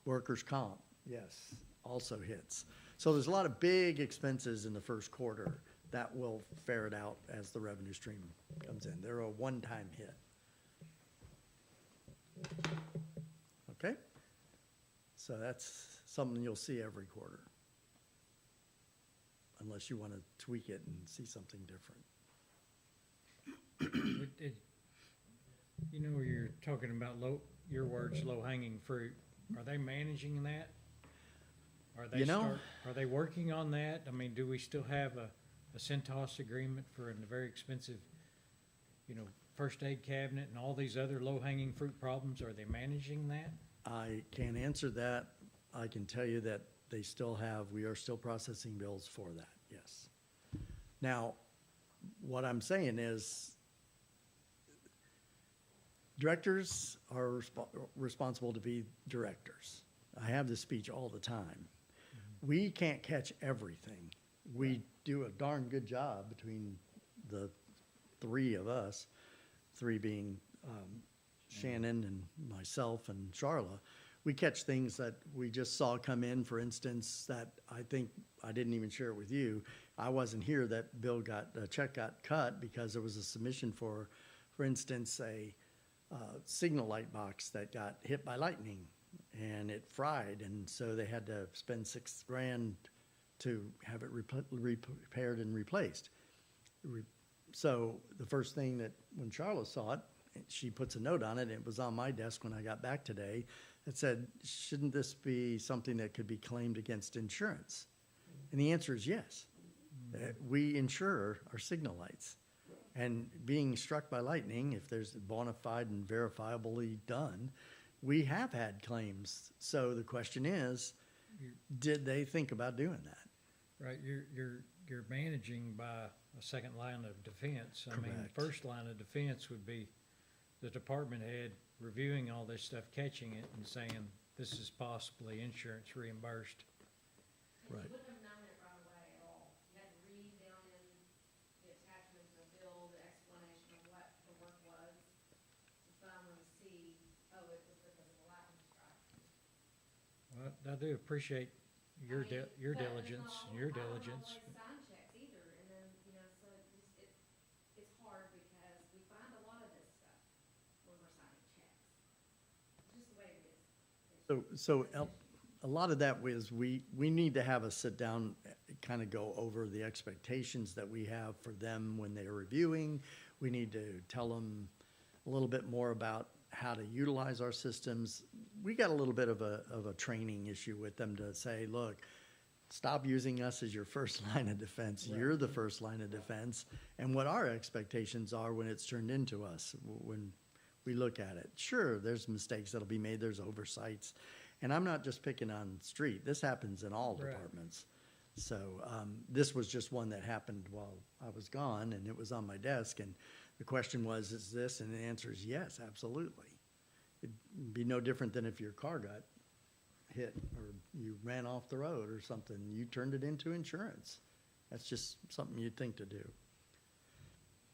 Workers' comp, yes, also hits. So there's a lot of big expenses in the first quarter that will ferret out as the revenue stream comes in. They're a one-time hit. Okay? So that's something you'll see every quarter, unless you want to tweak it and see something different. You know, you're talking about your words, low-hanging fruit. Are they managing that? Are they are they working on that? I mean, do we still have a Centos agreement for a very expensive, first aid cabinet and all these other low-hanging fruit problems? Are they managing that? I can't answer that. I can tell you that we are still processing bills for that, yes. Now, what I'm saying is, directors are responsible to be directors. I have this speech all the time. We can't catch everything. We do a darn good job between the three of us, three being Shannon and myself and Charla. We catch things that we just saw come in, for instance, that I think I didn't even share it with you. I wasn't here that a check got cut because there was a submission for instance, a signal light box that got hit by lightning and it fried, and so they had to spend $6,000 to have it repaired and replaced. So the first thing that when Charlotte saw it, she puts a note on it, and it was on my desk when I got back today. It said, shouldn't this be something that could be claimed against insurance? And the answer is yes. We insure our signal lights. And being struck by lightning, if there's bona fide and verifiably done, we have had claims. So the question is, did they think about doing that? Right, you're managing by a second line of defense. I mean, the Correct. first line of defense would be the department head reviewing all this stuff, catching it and saying, this is possibly insurance reimbursed. Right. You wouldn't have known it right away at all. You had to read down in the attachment to the bill, the explanation of what the work was, to finally see, oh, it was because of the lightning strike. Well, I do appreciate your I mean, but diligence, it's not and your all- I don't diligence. always sign checks either, and then, so it's hard because we find a lot of this stuff when we're signing checks. It's just the way it is. So a lot of that is we need to have a sit down, kind of go over the expectations that we have for them when they're reviewing. We need to tell them a little bit more about how to utilize our systems. We got a little bit of a training issue with them to say, look, stop using us as your first line of defense. You're the first line of defense. And what our expectations are when it's turned into us, when we look at it. Sure, there's mistakes that'll be made, there's oversights. And I'm not just picking on street. This happens in all Right. departments. So this was just one that happened while I was gone, and it was on my desk. And the question was, is this? And the answer is yes, absolutely. It'd be no different than if your car got hit or you ran off the road or something. You turned it into insurance. That's just something you'd think to do.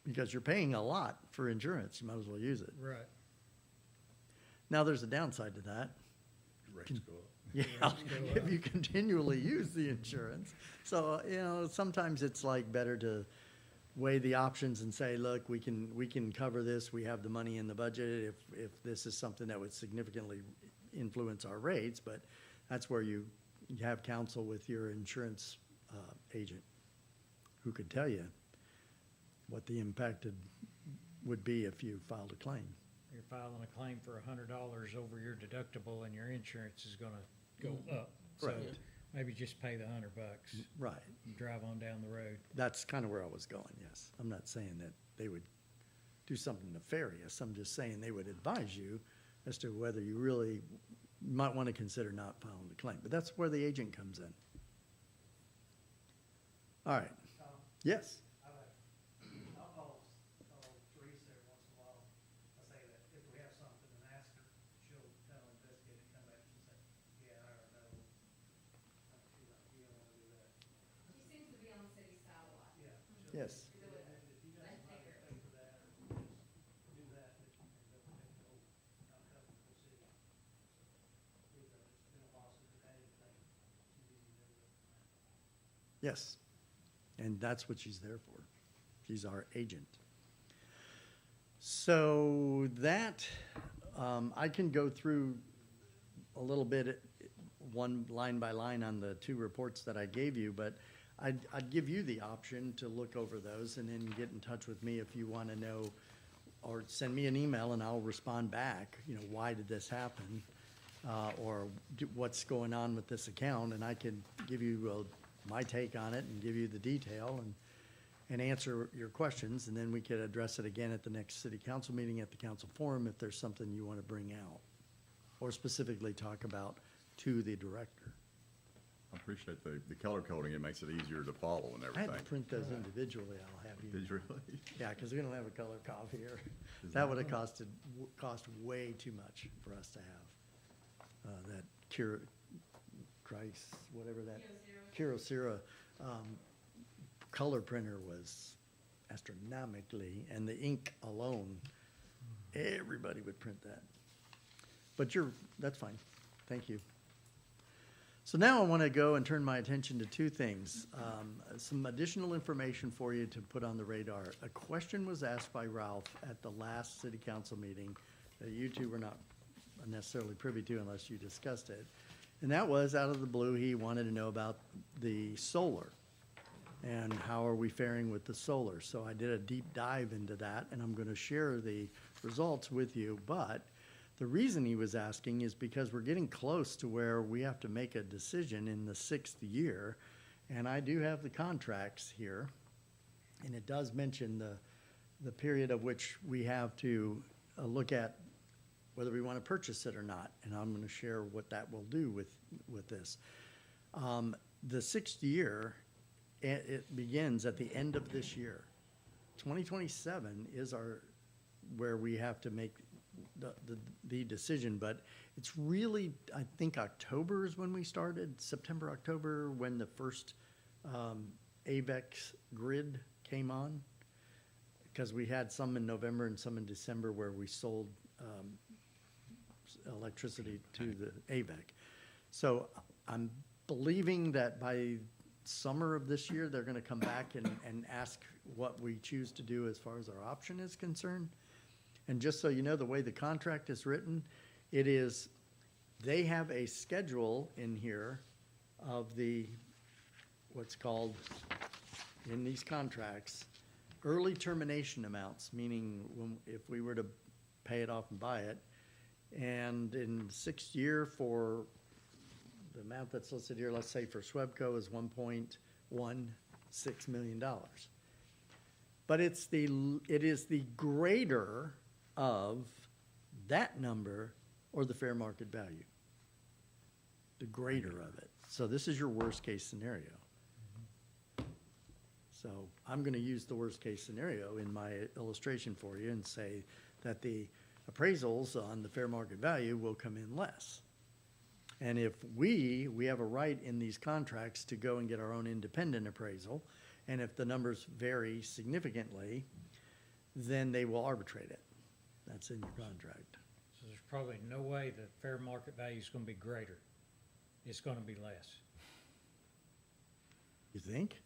because you're paying a lot for insurance, you might as well use it. Right. Now, there's a downside to that. Rates go up. Yeah, if you continually use the insurance. So, sometimes it's like better to weigh the options and say, look, we can cover this, we have the money in the budget if this is something that would significantly influence our rates, but that's where you have counsel with your insurance agent who could tell you what the impact would be if you filed a claim. You're filing a claim for $100 over your deductible and your insurance is gonna go up. So Right. maybe just pay the $100, Right. and drive on down the road. That's kind of where I was going, yes. I'm not saying that they would do something nefarious. I'm just saying they would advise you as to whether you really might want to consider not filing the claim. But that's where the agent comes in. All right. Yes. I'll call Teresa every once in a while. I say that if we have something and ask her, she'll kind of investigate it, come back and say, yeah, I already know. She's like, you don't want to do that. She seems to be on the city side a lot. Yeah. Yes. Do it. If you They guys take might care of pay it. for that, or just do that, and they'll take it over, not cover the whole city. So, it's been a while since we've had anything. She's easy to do it. Yes. And that's what she's there for. She's our agent. So that, I can go through a little bit, one line by line on the two reports that I gave you, but I'd give you the option to look over those and then get in touch with me if you want to know, or send me an email and I'll respond back, why did this happen? Or what's going on with this account, and I can give you my take on it and give you the detail and answer your questions, and then we could address it again at the next city council meeting, at the council forum, if there's something you want to bring out, or specifically talk about to the director. I appreciate the color coding. It makes it easier to follow and I everything. had to print those individually, I'll have you. Did you really? Yeah, because we don't have a color copy here. Is That that would have cost way too much for us to have. That Christ, whatever that. Kyocera color printer was astronomically, and the ink alone, everybody would print that. But that's fine. Thank you. So now I want to go and turn my attention to two things. Some additional information for you to put on the radar. A question was asked by Ralph at the last city council meeting that you two were not necessarily privy to unless you discussed it. And that was, out of the blue, he wanted to know about the solar and how are we faring with the solar. So I did a deep dive into that, and I'm going to share the results with you. But the reason he was asking is because we're getting close to where we have to make a decision in the 6th year. And I do have the contracts here, and it does mention the period of which we have to look at whether we want to purchase it or not. And I'm going to share what that will do with this. The 6th year, it begins at the end of this year. 2027 is where we have to make the decision, but it's really, I think October is when we started, September, October, when the first AVEX grid came on, because we had some in November and some in December where we sold electricity to the AVEC. So I'm believing that by summer of this year, they're going to come back and ask what we choose to do as far as our option is concerned. And just so you know, the way the contract is written, they have a schedule in here of what's called, in these contracts, early termination amounts, meaning if we were to pay it off and buy it, and in 6th year for the amount that's listed here, let's say for Swebco is $1.16 million. But it is the greater of that number or the fair market value. The greater of it. So this is your worst case scenario. So I'm going to use the worst case scenario in my illustration for you and say that the appraisals on the fair market value will come in less. And if we have a right in these contracts to go and get our own independent appraisal, and if the numbers vary significantly, then they will arbitrate it. That's in your contract. So there's probably no way the fair market value is gonna be greater. It's gonna be less. You think?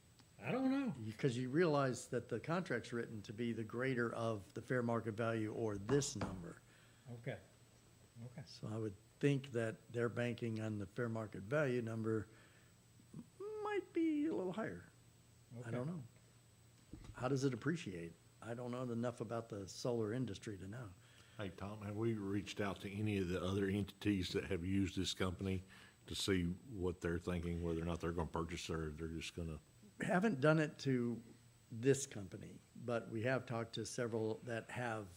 I don't know. Because you realize that the contract's written to be the greater of the fair market value or this number. Okay, okay. So I would think that they're banking on the fair market value number might be a little higher. I Okay. don't know. How does it appreciate? I don't know enough about the solar industry to know. Hey, Tom, have we reached out to any of the other entities that have used this company to see what they're thinking, whether or not they're gonna purchase or they're just gonna? Haven't done it to this company, but we have talked to several that have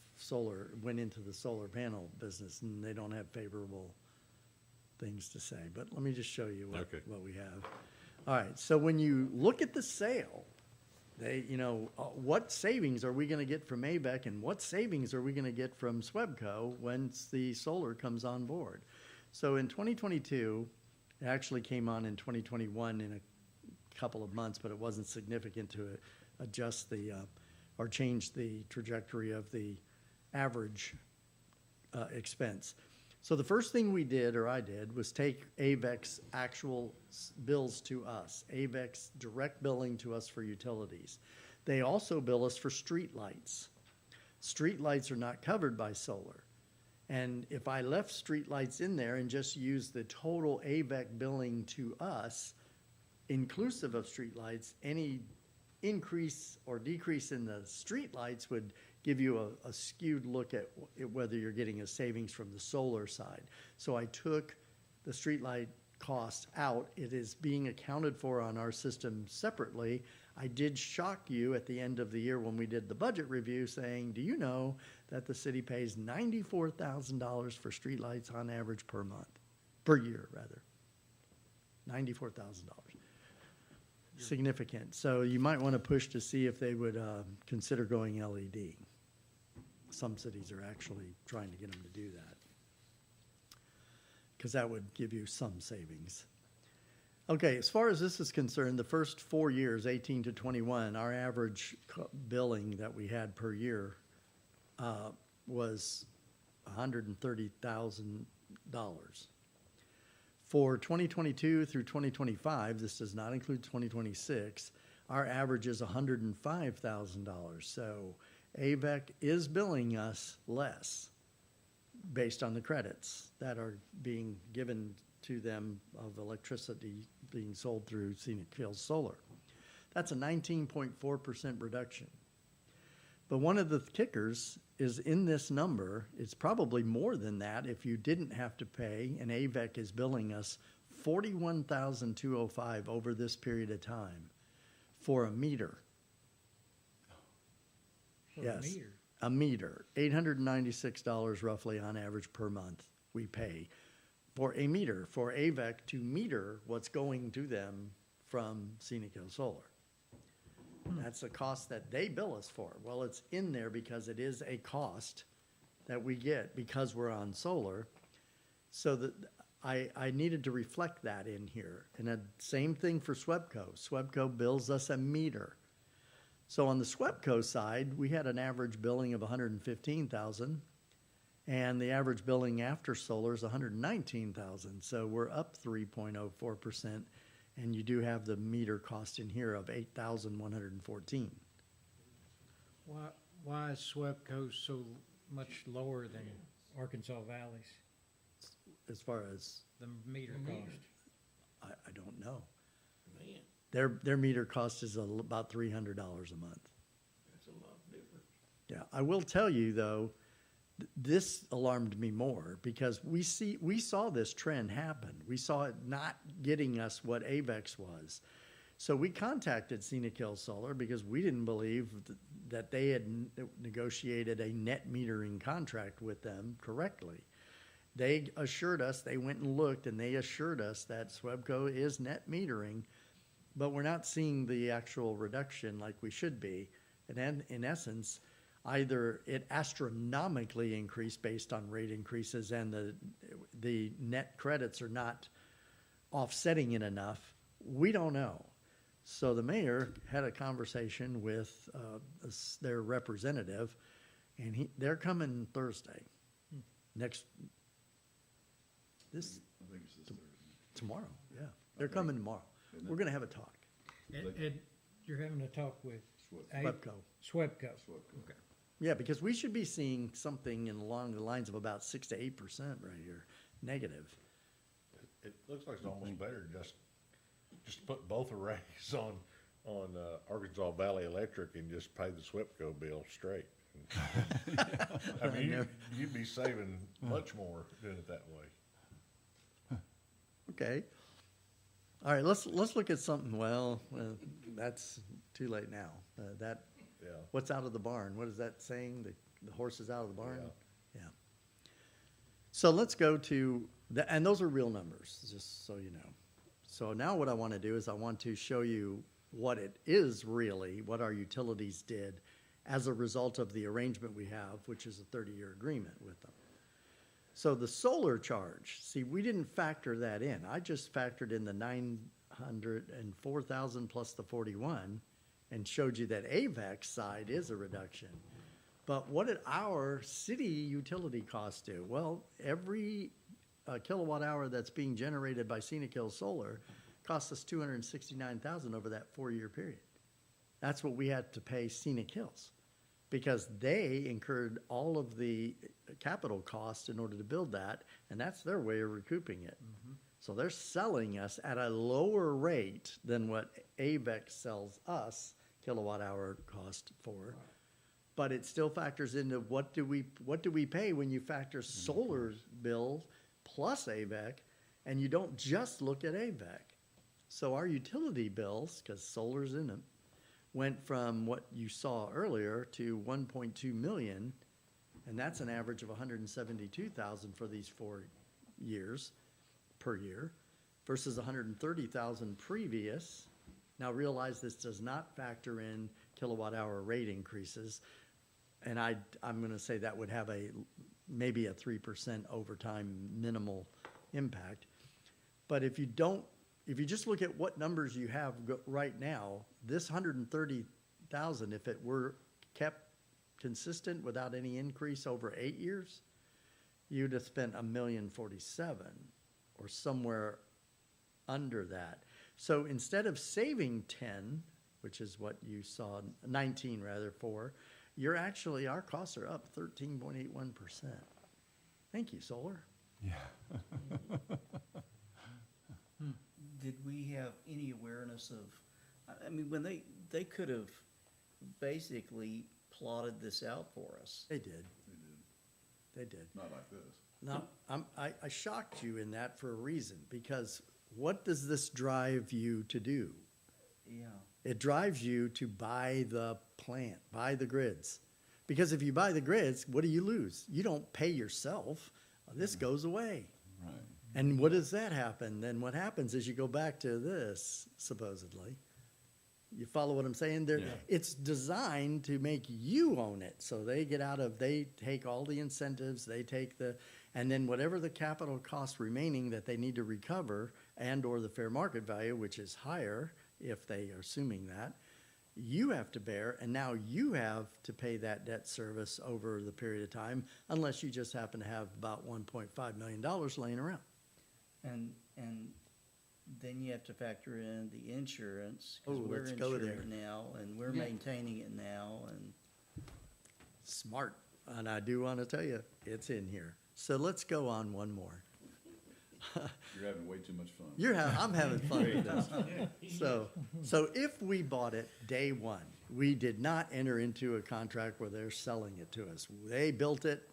went into the solar panel business, and they don't have favorable things to say. But let me just show you Okay. what we have. All right, so when you look at the sale, what savings are we gonna get from ABEC, and what savings are we gonna get from SWEPCO once the solar comes on board? So in 2022, it actually came on in 2021 in a couple of months, but it wasn't significant to adjust or change the trajectory of the average expense. So the first thing we did, or I did, was take AVEC's actual bills to us, AVEC's direct billing to us for utilities. They also bill us for street lights. Street lights are not covered by solar. And if I left street lights in there and just used the total AVEC billing to us, inclusive of streetlights, any increase or decrease in the streetlights would give you a skewed look at whether you're getting a savings from the solar side. So I took the streetlight cost out. It is being accounted for on our system separately. I did shock you at the end of the year when we did the budget review saying, do you know that the city pays $94,000 for streetlights on average per year rather? $94,000. Significant. So you might want to push to see if they would consider going LED. Some cities are actually trying to get them to do that, because that would give you some savings. Okay, as far as this is concerned, the first 4 years, 18 to 21, our average billing that we had per year was $130,000. For 2022 through 2025, this does not include 2026, our average is $105,000. So AVEC is billing us less based on the credits that are being given to them of electricity being sold through Scenic Hills Solar. That's a 19.4% reduction. But one of the kickers is in this number, it's probably more than that if you didn't have to pay, and AVEC is billing us $41,205 over this period of time for a meter. For a Yes, meter. a meter, $896 roughly on average per month we pay for a meter, for AVEC to meter what's going to them from Scenic Hills Solar. That's a cost that they bill us for. Well, it's in there because it is a cost that we get because we're on solar. So that I needed to reflect that in here. And the same thing for SWEPCO. SWEPCO bills us a meter. So on the SWEPCO side, we had an average billing of $115,000, and the average billing after solar is $119,000. So we're up 3.04%. And you do have the meter cost in here of $8,114. Why is SWEPCO so much lower than Arkansas Valley's, As far as, the meter cost? I don't know. Their meter cost is about $300 a month. That's a lot different. Yeah, I will tell you though, this alarmed me more because we saw this trend happen. We saw it not getting us what AVEX was. So we contacted Scenic Hills Solar because we didn't believe that they had negotiated a net metering contract with them correctly. They assured us, they went and looked, and they assured us that SWEPCO is net metering, but we're not seeing the actual reduction like we should be. And in essence, either it astronomically increased based on rate increases and the net credits are not offsetting it enough. We don't know. So the mayor had a conversation with their representative, and they're coming Thursday. Next, this, I think it's this Thursday. tomorrow, yeah. They're coming tomorrow. Isn't it? We're gonna have a talk. Ed, you're having a talk with Swep- Swepco. Swepco. Swepco. Okay. Yeah, because we should be seeing something along the lines of about 6 to 8% right here, negative. It looks like it's almost better just put both arrays on Arkansas Valley Electric and just pay the SWEPCO bill straight. I mean, you'd be saving much more doing it that way. Okay. All right, let's look at something, well, that's too late now. Yeah. What's out of the barn? What is that saying? The horse is out of the barn? Yeah. So let's go to, and those are real numbers, just so you know. So now what I want to do is I want to show you what it is really, what our utilities did as a result of the arrangement we have, which is a 30-year agreement with them. So the solar charge, see, we didn't factor that in. I just factored in the 904,000 plus the 41 and showed you that AVEX side is a reduction. But what did our city utility costs do? Well, every kilowatt hour that's being generated by Scenic Hills Solar costs us $269,000 over that 4-year period. That's what we had to pay Scenic Hills, because they incurred all of the capital costs in order to build that, and that's their way of recouping it. So they're selling us at a lower rate than what AVEX sells us kilowatt hour cost for. But it still factors into what do we pay when you factor solar bill plus AVEC, and you don't just look at AVEC. So our utility bills, because solar's in them, went from what you saw earlier to 1.2 million, and that's an average of 172,000 for these 4 years per year versus 130,000 previous. Now realize this does not factor in kilowatt hour rate increases, and I'm going to say that would have maybe a 3% overtime minimal impact. But if you just look at what numbers you have right now, this 130,000, if it were kept consistent without any increase over 8 years, you'd have spent $1,047,000 or somewhere under that. So instead of saving 10, which is what you saw, 19 rather, for, our costs are up 13.81%. Thank you, solar. Did we have any awareness of, I mean, when they could have basically plotted this out for us. They did. They did. Not like this. Now, I shocked you in that for a reason, because what does this drive you to do? Yeah. It drives you to buy the plant, buy the grids. Because if you buy the grids, what do you lose? You don't pay yourself. This goes away. Right. And what does that happen? Then what happens is you go back to this, supposedly. You follow what I'm saying? Yeah. It's designed to make you own it. So they take all the incentives, and then whatever the capital cost remaining that they need to recover and or the fair market value, which is higher if they are assuming that, you have to bear, and now you have to pay that debt service over the period of time, unless you just happen to have about $1.5 million laying around. And then you have to factor in the insurance, Oh, because we're let's go insuring there. it now, and we're Yeah. maintaining it now, and Smart. And I do want to tell you, it's in here. So let's go on one more. You're having way too much fun. I'm having fun with this. So if we bought it day one, we did not enter into a contract where they're selling it to us. They built it,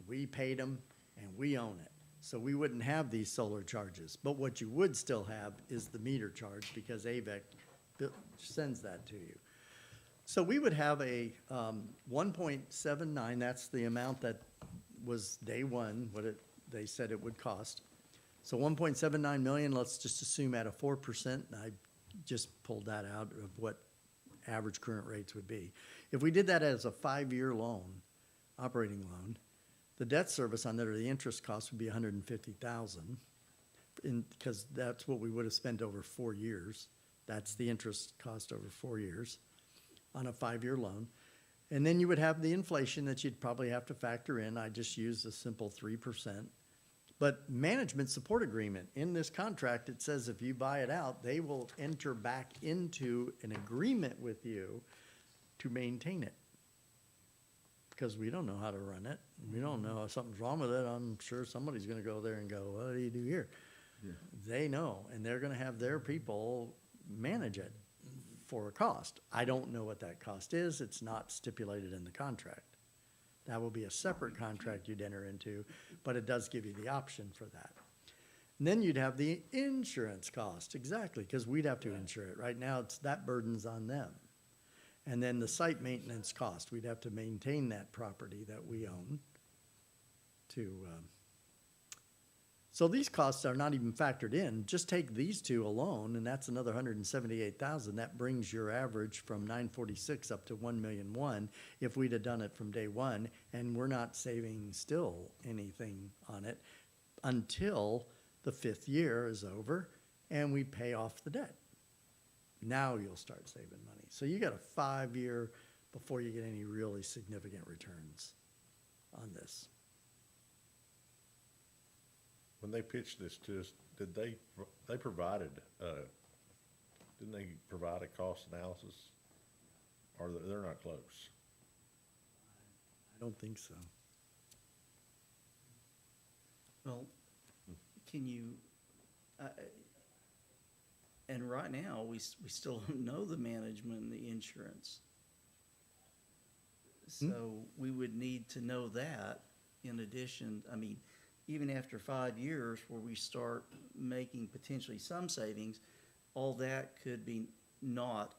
we paid them, and we own it. So we wouldn't have these solar charges. But what you would still have is the meter charge, because AVEC sends that to you. So we would have a 1.79, that's the amount that was day one, they said it would cost. So 1.79 million, let's just assume at a 4%, and I just pulled that out of what average current rates would be. If we did that as a 5-year loan, operating loan, the debt service on that, or the interest cost, would be $150,000, because that's what we would have spent over 4 years That's the interest cost over 4 years on a 5-year loan. And then you would have the inflation that you'd probably have to factor in. I just used a simple 3%. But management support agreement, in this contract, it says if you buy it out, they will enter back into an agreement with you to maintain it. Because we don't know how to run it. We don't know if something's wrong with it. I'm sure somebody's gonna go there and go, what do you do here? Yeah. They know, and they're gonna have their people manage it for a cost. I don't know what that cost is. It's not stipulated in the contract. That will be a separate contract you'd enter into, but it does give you the option for that. And then you'd have the insurance cost, exactly, because we'd have to insure it. Right now, that burden's on them. And then the site maintenance cost, we'd have to maintain that property that we own to, so these costs are not even factored in. Just take these two alone, and that's another $178,000. That brings your average from $946 up to $1,000,001 if we'd have done it from day one, and we're not saving still anything on it until the 5th year is over and we pay off the debt. Now you'll start saving money. So you got a 5-year before you get any really significant returns on this. When they pitched this to us, did they provided, didn't they provide a cost analysis? Or they're not close? I don't think so. Well, can you, and right now, we still don't know the management and the insurance. So we would need to know that in addition, I mean, even after 5 years where we start making potentially some savings, all that could be not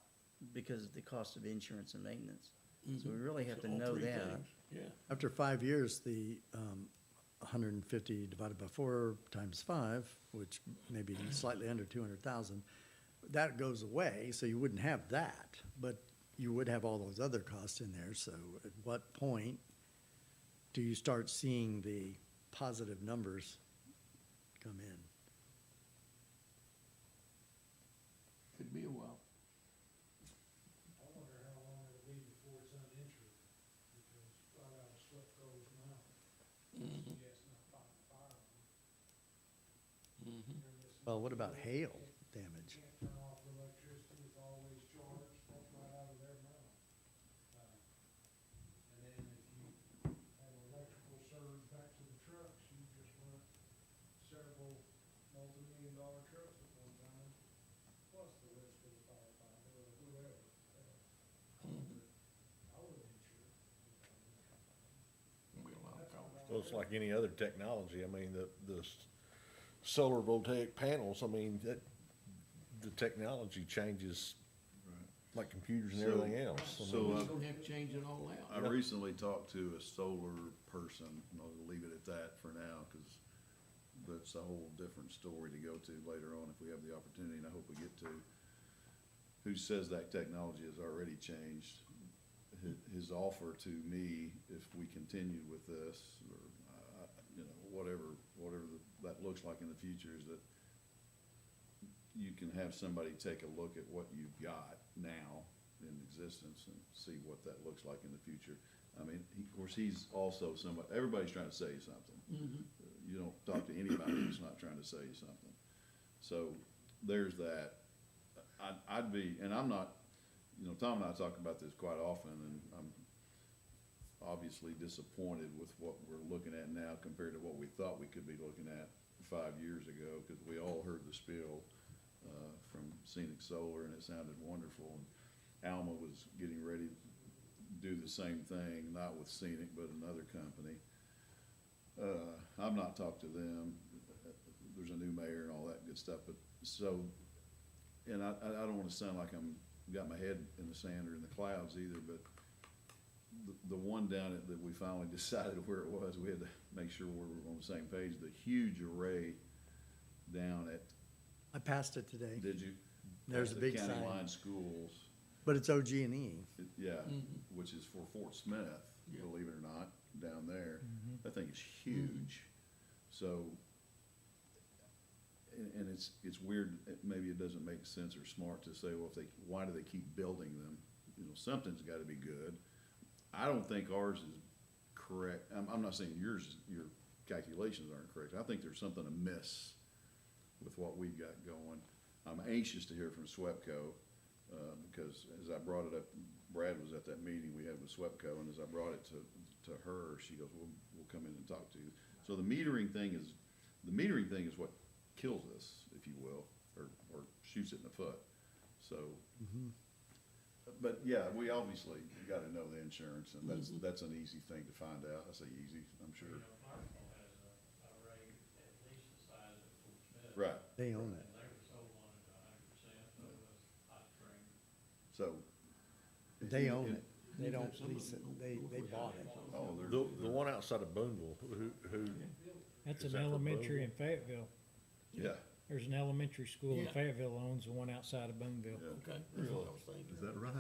because of the cost of insurance and maintenance. So we really have to All know three that. things, yeah. After 5 years, the 150 divided by 4 times 5, which may be slightly under 200,000, that goes away, so you wouldn't have that, but you would have all those other costs in there. So at what point do you start seeing the positive numbers come in? Could be a while. I wonder how long it'll be before it's uninsured, because right out of Slipco's mouth, yes, not fighting fire. Well, what about hail damage? Can't turn off the electricity, it's always charged, that's right out of their mouth. And then if you have an electrical surge back to the trucks, you just run several multi-million-dollar trucks at one time, plus the risk of the firefighter or whoever. I would insure it. Be a lot of cost. Well, it's like any other technology. I mean, the solar voltaic panels, I mean, the technology changes like computers and So- everything else. I so, mean, We're gonna have to change it all I out. recently talked to a solar person, and I'll leave it at that for now, because that's a whole different story to go to later on if we have the opportunity, and I hope we get to, who says that technology has already changed. His offer to me, if we continue with this, or, whatever that looks like in the future, is that you can have somebody take a look at what you've got now in existence and see what that looks like in the future. I mean, of course, he's also somebody, everybody's trying to sell you something. You don't talk to anybody who's not trying to sell you something. So there's that. I'd be, and I'm not, Tom and I talk about this quite often, and I'm obviously disappointed with what we're looking at now compared to what we thought we could be looking at 5 years ago, because we all heard the spiel from Scenic Solar, and it sounded wonderful. And Alma was getting ready to do the same thing, not with Scenic, but another company. I've not talked to them. There's a new mayor and all that good stuff, but so, and I don't want to sound like I'm got my head in the sand or in the clouds either, but the one down at, that we finally decided where it was, we had to make sure we were on the same page. The huge array down at, I passed it today, did you? There's At a the big County sign. Line Schools, but it's OG&E. yeah, which is for Fort Smith, Yeah. believe it or not, down there. That thing is huge. So, and it's weird, maybe it doesn't make sense or smart to say, well, why do they keep building them? You know, something's gotta be good. I don't think ours is correct. I'm not saying your calculations aren't correct. I think there's something amiss with what we've got going. I'm anxious to hear from SWEPCO, because as I brought it up, Brad was at that meeting we had with SWEPCO, and as I brought it to her, she goes, we'll come in and talk to you. So the metering thing is what kills us, if you will, or shoots it in the foot. So, but yeah, we obviously gotta know the insurance, and that's an easy thing to find out. I say easy, I'm sure. Clarksville has a rate at least the size of Fort Smith. Right, They own it. And they were sold on it 100%, so it was hot train. so. They own it. They don't lease it. They bought it. Oh, they're. The one outside of Boonville, who, That's Is an that for elementary in Boonville? Fayetteville. Yeah, There's an elementary school in Yeah. Fayetteville owns the one outside of Boonville. yeah. Okay, that's what I was thinking. Is that right?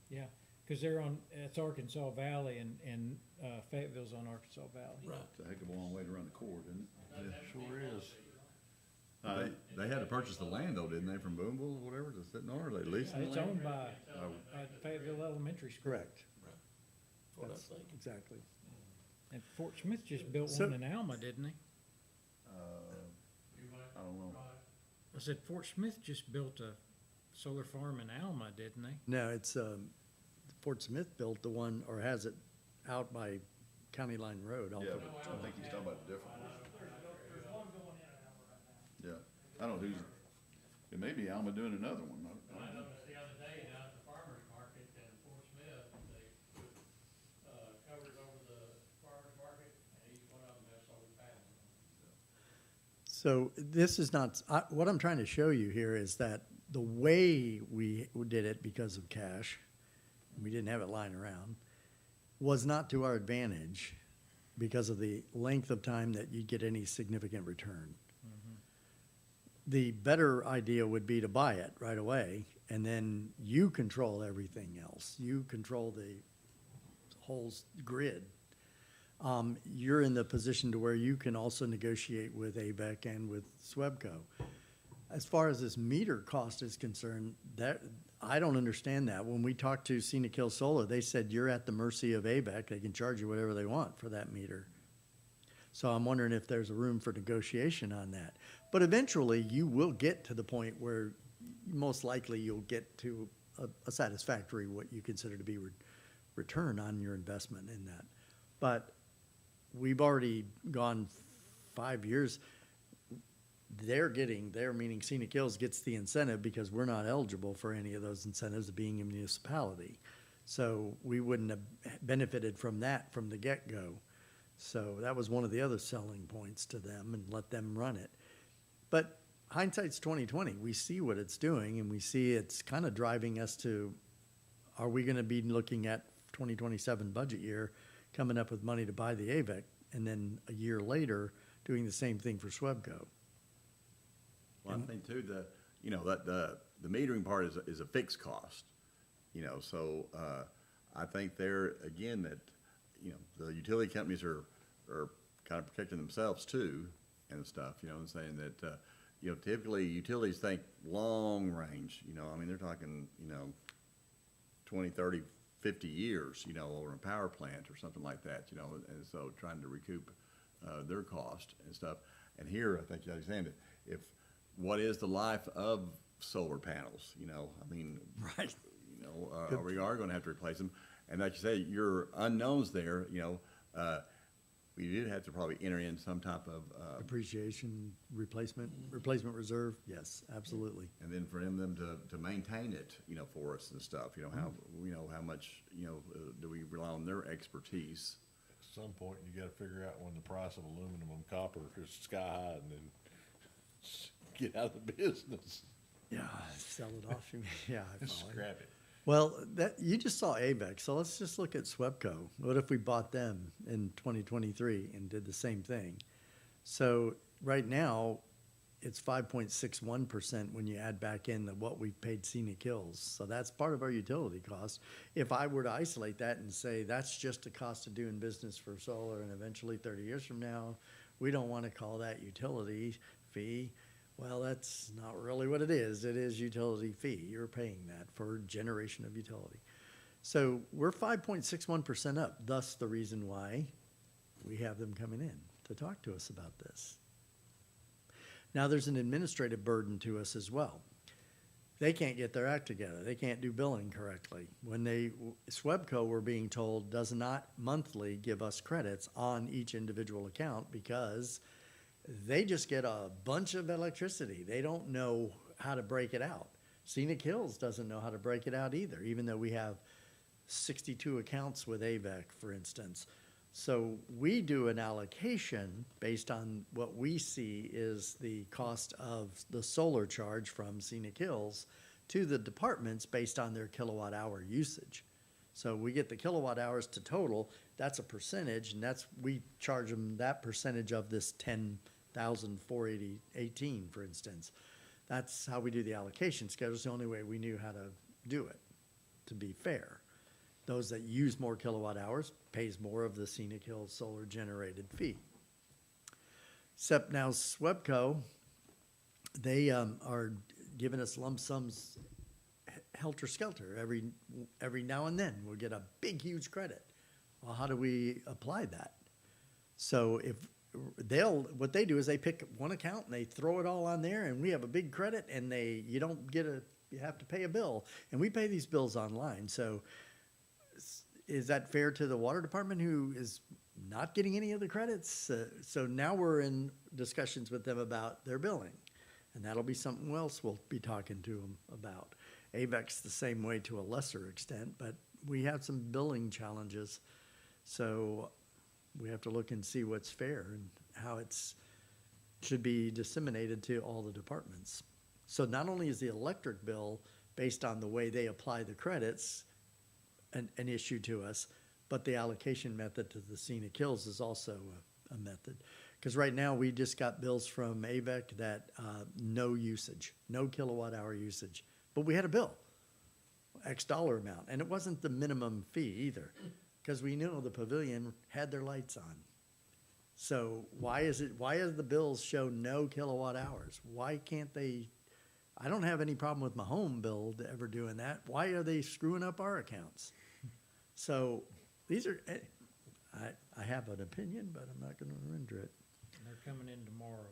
Yeah, because it's Arkansas Valley and Fayetteville's on Arkansas Valley. Right. It's a heck of a long way to run the cord, isn't it? Yeah, sure is. They had to purchase the land though, didn't they, from Boonville or whatever, to sit in order, they leased the It's land? owned by Fayetteville Elementary School. Correct. That's what I was That's thinking. exactly. And Fort Smith just built So- one in Alma, didn't he? I don't know. I said Fort Smith just built a solar farm in Alma, didn't they? No, it's, Fort Smith built the one, or has it out by County Line Road. off Yeah, of- but I think he's talking about a different one. There's one going in and out right now. Yeah, I don't know it may be Alma doing another one. I I don't know. noticed the other day down at the farmer's market in Fort Smith, they put, covers over the farmer's market, and each one of them has solar panels on it. So this is not, what I'm trying to show you here is that the way we did it because of cash, we didn't have it lying around, was not to our advantage because of the length of time that you'd get any significant return. The better idea would be to buy it right away, and then you control everything else. You control the whole grid. You're in the position to where you can also negotiate with ABEC and with SWEPCO. As far as this meter cost is concerned, I don't understand that. When we talked to Scenic Hill Solar, they said you're at the mercy of ABEC. They can charge you whatever they want for that meter. So I'm wondering if there's a room for negotiation on that. But eventually, you will get to the point where most likely you'll get to a satisfactory, what you consider to be return on your investment in that. But we've already gone 5 years. They're meaning Scenic Hills gets the incentive because we're not eligible for any of those incentives of being a municipality. So we wouldn't have benefited from that from the get-go. So that was one of the other selling points to them, and let them run it. But hindsight's 20/20. We see what it's doing, and we see it's kind of driving us to, are we gonna be looking at 2027 budget year, coming up with money to buy the AVEC, and then a year later, doing the same thing for SWEPCO? Well, I think too, that the metering part is a fixed cost, so, I think there, again, that, the utility companies are kind of protecting themselves too and stuff, and saying that, typically utilities think long range, I mean, they're talking, 20, 30, 50 years, over a power plant or something like that, and so trying to recoup, their cost and stuff. And here, I think you understand it, what is the life of solar panels, I mean. Right. We are gonna have to replace them. And like you say, your unknowns there, we did have to probably enter in some type of, Appreciation, replacement reserve, yes, absolutely. and then for them to maintain it, for us and stuff, how much, do we rely on their expertise? At some point, you gotta figure out when the price of aluminum and copper is sky high and then get out of the business. Yeah, sell it off, you mean, yeah, I follow you. Scrap it. Well, you just saw ABEC, so let's just look at SWEPCO. What if we bought them in 2023 and did the same thing? So right now, it's 5.61% when you add back in what we've paid Scenic Hills. So that's part of our utility cost. If I were to isolate that and say that's just the cost of doing business for solar, and eventually 30 years from now, we don't want to call that utility fee, Well, that's not really what it is. It is utility fee. You're paying that for generation of utility. So we're 5.61% up, thus the reason why we have them coming in to talk to us about this. Now, there's an administrative burden to us as well. They can't get their act together. They can't do billing correctly. SWEPCO, we're being told, does not monthly give us credits on each individual account because they just get a bunch of electricity. They don't know how to break it out. Scenic Hills doesn't know how to break it out either, even though we have 62 accounts with AVEC, for instance. So we do an allocation based on what we see is the cost of the solar charge from Scenic Hills to the departments based on their kilowatt hour usage. So we get the kilowatt hours to total, that's a percentage, and we charge them that percentage of this 10,418, for instance. That's how we do the allocation schedule. It's the only way we knew how to do it, to be fair. Those that use more kilowatt hours pays more of the Scenic Hills solar generated fee. Except now SWEPCO, they are giving us lump sums helter-skelter. Every now and then we'll get a big, huge credit. Well, how do we apply that? So what they do is they pick one account and they throw it all on there and we have a big credit and you have to pay a bill. And we pay these bills online. So is that fair to the water department who is not getting any of the credits? So now we're in discussions with them about their billing. And that'll be something else we'll be talking to them about. AVEC's the same way to a lesser extent, but we have some billing challenges. So we have to look and see what's fair and how should be disseminated to all the departments. So not only is the electric bill based on the way they apply the credits an issue to us, but the allocation method to the Scenic Hills is also a method. Because right now we just got bills from AVEC that no usage, no kilowatt hour usage, but we had a bill, X dollar amount, and it wasn't the minimum fee either, because we knew the pavilion had their lights on. So why does the bills show no kilowatt hours? Why can't they? I don't have any problem with my home bill ever doing that. Why are they screwing up our accounts? So these are, I have an opinion, but I'm not going to render it. They're coming in tomorrow.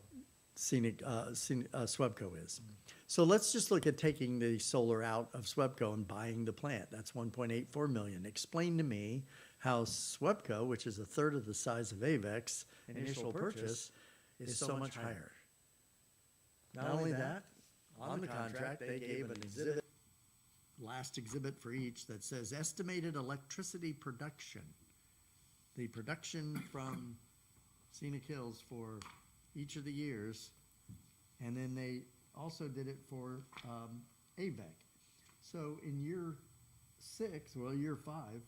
SWEPCO is. So let's just look at taking the solar out of SWEPCO and buying the plant. That's $1.84 million. Explain to me how SWEPCO, which is a third of the size of AVEC's initial purchase, is so much higher. Not only that, on the contract, they gave an exhibit, last exhibit for each, that says estimated electricity production. The production from Scenic Hills for each of the years, and then they also did it for AVEC. So in year 5,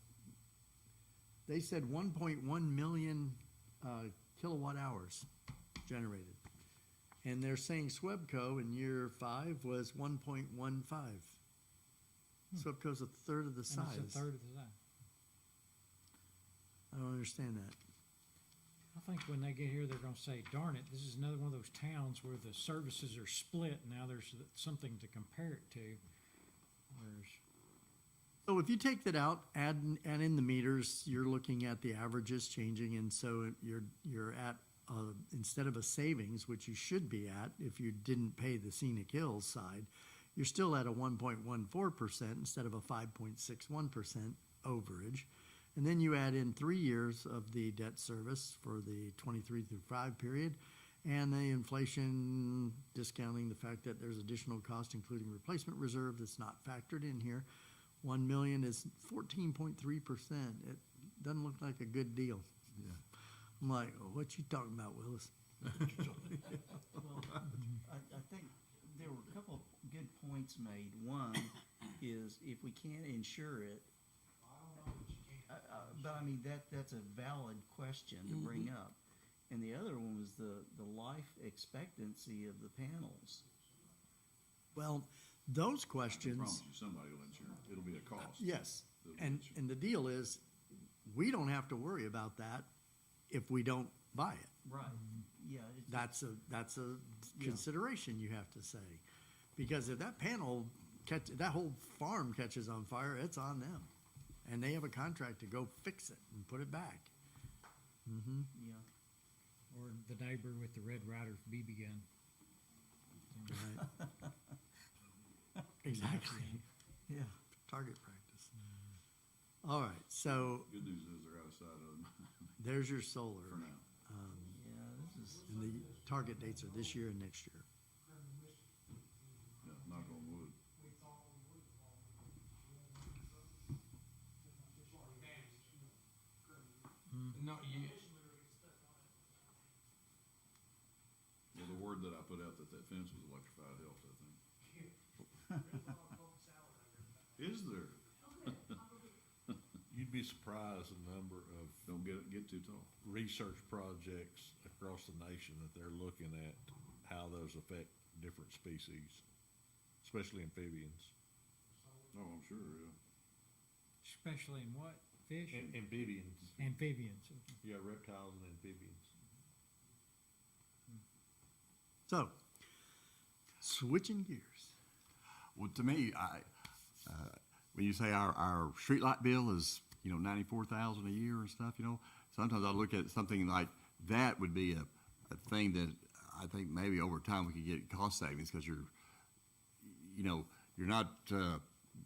they said 1.1 million kilowatt hours generated. And they're saying SWEPCO in year 5 was 1.15. SWEPCO's a third of the size. And it's a third of the size. I don't understand that. I think when they get here, they're gonna say, darn it, this is another one of those towns where the services are split. Now there's something to compare it to. Whereas, So if you take that out, add in the meters, you're looking at the averages changing, and so you're at instead of a savings, which you should be at if you didn't pay the Scenic Hills side, you're still at a 1.14% instead of a 5.61% overage. And then you add in 3 years of the debt service for the 23 through 5 period, and the inflation discounting the fact that there's additional cost, including replacement reserve, that's not factored in here. 1 million is 14.3%. It doesn't look like a good deal. Yeah. I'm like, oh, what you talking about, Willis? Well, I think there were a couple of good points made. One is if we can't insure it, but I mean, that's a valid question to bring up. And the other one was the life expectancy of the panels. Well, those I questions. promise you, somebody will insure it. It'll be a cost. Yes, It'll be and insured. the deal is, we don't have to worry about that if we don't buy it. Right, yeah. it's- That's a Yeah. consideration you have to say. Because if that panel that whole farm catches on fire, it's on them. And they have a contract to go fix it and put it back. Yeah, Or the neighbor with the Red Ryder BB gun. Right? Exactly. yeah. Target practice. All right, so Good news is they're out of sight of them there's your solar. for now. Yeah, this is, And the target dates are this year and next year. Yeah, knock on wood. Not yet. Well, the word that I put out that fence was electrified helped, I think. Is there? You'd be surprised the number of Don't get too tall. research projects across the nation that they're looking at how those affect different species, especially amphibians. Oh, I'm sure, yeah. Especially in what? Fish? Amphibians. Amphibians. Yeah, reptiles and amphibians. So, switching gears. Well, to me, when you say our streetlight bill is, 94,000 a year and stuff, sometimes I look at something like that would be a thing that I think maybe over time we could get cost savings because you're not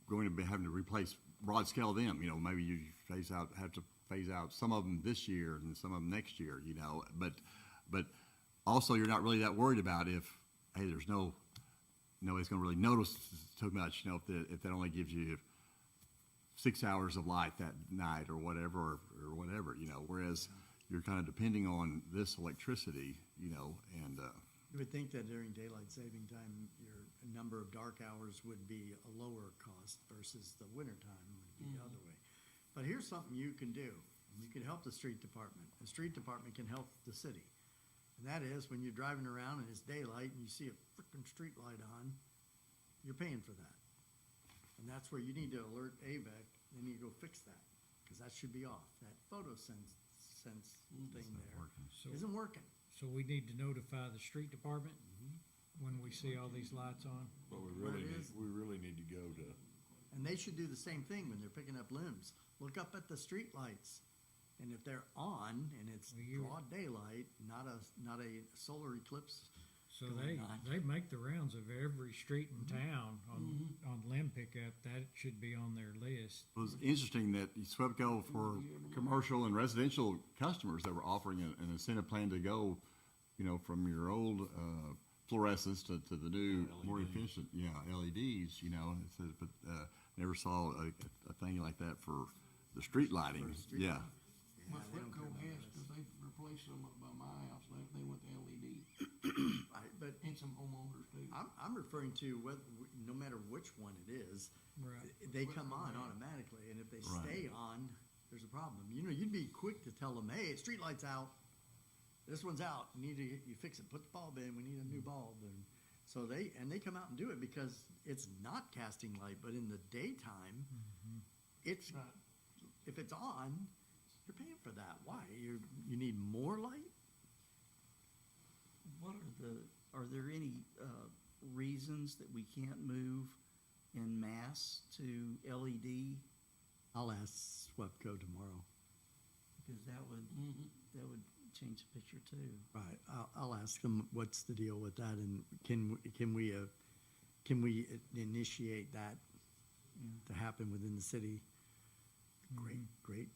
going to be having to replace broad scale them. Maybe you have to phase out some of them this year and some of them next year. But also you're not really that worried about if there's nobody's going to really notice too much. If that only gives you 6 hours of light that night or whatever. Whereas you're kind of depending on this electricity. And You would think that during daylight saving time, your number of dark hours would be a lower cost versus the wintertime would be the other way. But here's something you can do. You can help the street department. The street department can help the city. And that is when you're driving around and it's daylight and you see a frickin' street light on, you're paying for that. And that's where you need to alert AVEC, they need to go fix that, because that should be off. That photo sense thing there So- isn't working. So we need to notify the street department when we see all these lights on? But we What really it need, is? we really need to go to, And they should do the same thing when they're picking up limbs. Look up at the street lights. And if they're on and it's Well, you- broad daylight, not a solar eclipse, So going on. they make the rounds of every street in town on limb pickup. That should be on their list. it was interesting that SWEPCO for commercial and residential customers that were offering an incentive plan to go, from your old fluorescents to the new, more efficient, LEDs, it says, but never saw a thing like that for the street lighting. Yeah. My they don't Flipco care about has, us. because they've replaced some up by my house, they went to LED, Right, but and some homeowners too. I'm referring to no matter which one it is, Right. they come on automatically, and if they Right. stay on, there's a problem. You'd be quick to tell them, hey, street light's out. This one's out. You fix it. Put the bulb in. We need a new bulb. And so they come out and do it because it's not casting light, but in the daytime, it's Right. if it's on, you're paying for that. Why? You need more light? are there any reasons that we can't move en masse to LED? I'll ask SWEPCO tomorrow. Because that would change the picture too. Right, I'll ask them what's the deal with that, and can we initiate that to happen within the city? Great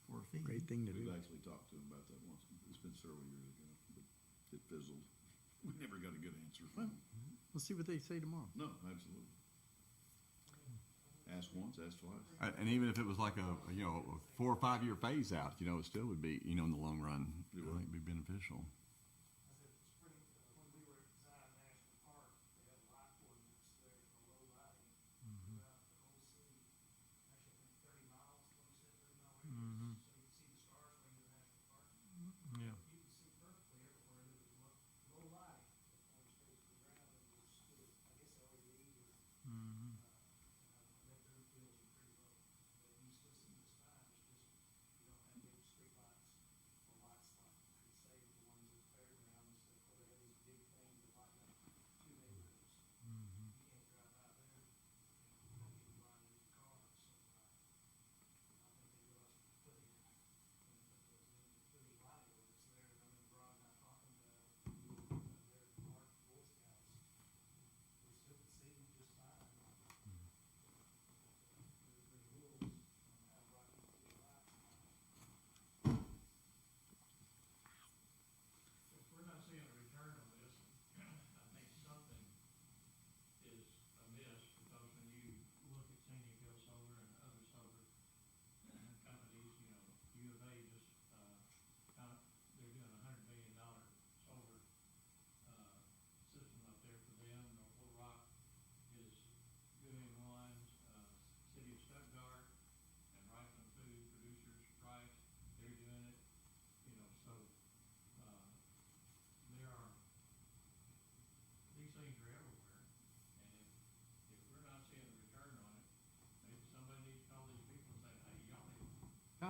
For a fee. thing to We've do. actually talked to him about that once. It's been several years ago, but it fizzled. We never got a good answer from him. We'll see what they say tomorrow. No, absolutely. Ask once, ask twice. And even if it was like a 4 or 5 year phase out, it still would be, in the long run, I think be beneficial. I said, spring, when we were at Zion National Park, they had a light ordinance there for low lighting throughout the whole city. Actually, I think 30 miles, 27, 30 mile radius, so you could see the stars when you're in the national park. Yeah. You could see perfectly everywhere, and it was low lighting before you stayed to the ground, and it was, I guess LED or, I bet their bills are pretty low. But you still see the sky, it's just, you don't have big street lights or lights like you could save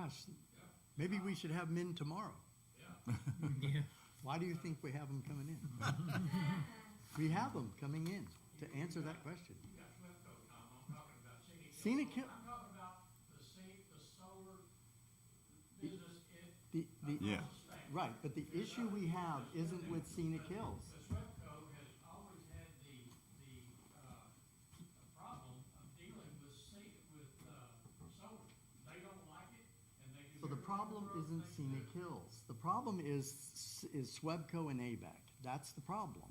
gosh, maybe we should have them in tomorrow. Yeah. Why do you think we have them coming in? We have them coming in to answer that question. You got Swepco, Tom, I'm talking about Scenic Hill. I'm talking about the solar business Yeah. Right, but the issue we have isn't with Scenic Hills. The Swepco has always had the problem of dealing with solar. They don't like it, and they do. So the problem isn't Scenic Hills. The problem is Swebco and ABEC. That's the problem.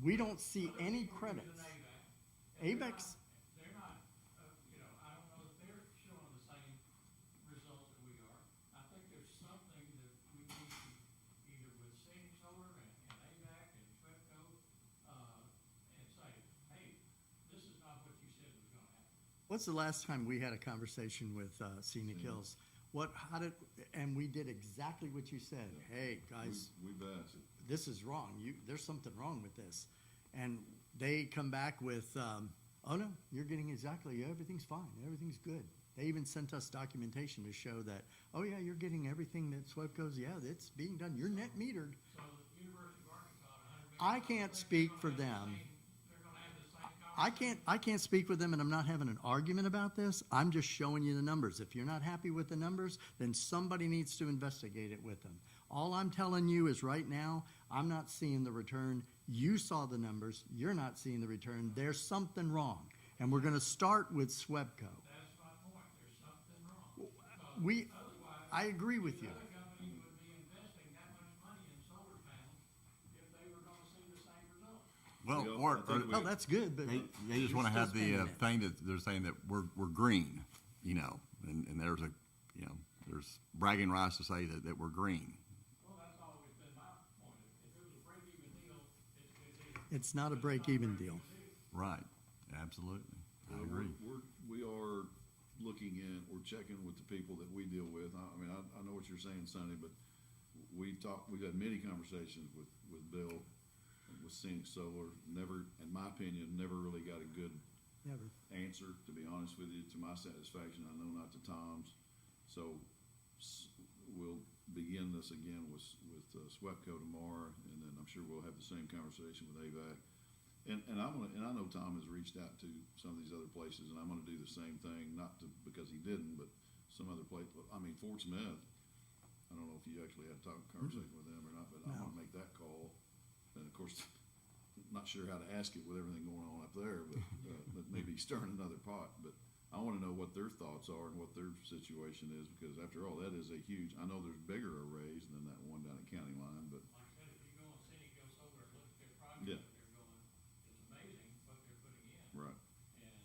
We don't see any credits. ABEC's, They're not, I don't know if they're showing the same results that we are. I think there's something that we need to, either with Scenic Solar and ABAC and Swepco, and say, hey, this is not what you said was gonna happen. what's the last time we had a conversation with Scenic Hills? And we did exactly what you said. Hey, guys, We've asked. this is wrong. There's something wrong with this. And they come back with, oh no, you're getting everything's fine, everything's good. They even sent us documentation to show that, oh yeah, you're getting everything that Swebco's, yeah, it's being done, you're net metered. So the University of Arkansas, $100 million. I can't speak for them. They're gonna have the same I can't speak with them, and I'm not having an argument about this. I'm just showing you the numbers. If you're not happy with the numbers, then somebody needs to investigate it with them. All I'm telling you is right now, I'm not seeing the return. You saw the numbers. You're not seeing the return. There's something wrong. And we're gonna start with Swebco. That's my point, there's something wrong. I agree with you. The other company would be investing that much money in solar panels if they were gonna see the same result. Well, Yeah, or, I think we- Oh, that's good, but. they just you're wanna still have the spending it. thing that they're saying that we're green, and there's there's bragging rights to say that we're green. Well, that's always been my point, if it was a break-even deal, It's not a break-even deal. Right, absolutely, I agree. We are looking at, we're checking with the people that we deal with. I mean, I know what you're saying, Sonny, but we've had many conversations with Bill, with Scenic Solar. Never, in my opinion, never really got a good Never. answer, to be honest with you, to my satisfaction. I know not to Tom's. So we'll begin this again with Swepco tomorrow, and then I'm sure we'll have the same conversation with AVAC. And I know Tom has reached out to some of these other places, and I'm gonna do the same thing, because he didn't, but some other place, Fort Smith. I don't know if you actually had a conversation with them or not, but I'm No. gonna make that call. And of course, not sure how to ask it with everything going on up there, but maybe stirring another pot. But I wanna know what their thoughts are and what their situation is, because after all, that is a huge, I know there's bigger arrays than that one down at County Line, but like I said, if you go on Scenic Go Solar and look at their project Yeah. that they're going, it's amazing what they're putting in. right. And,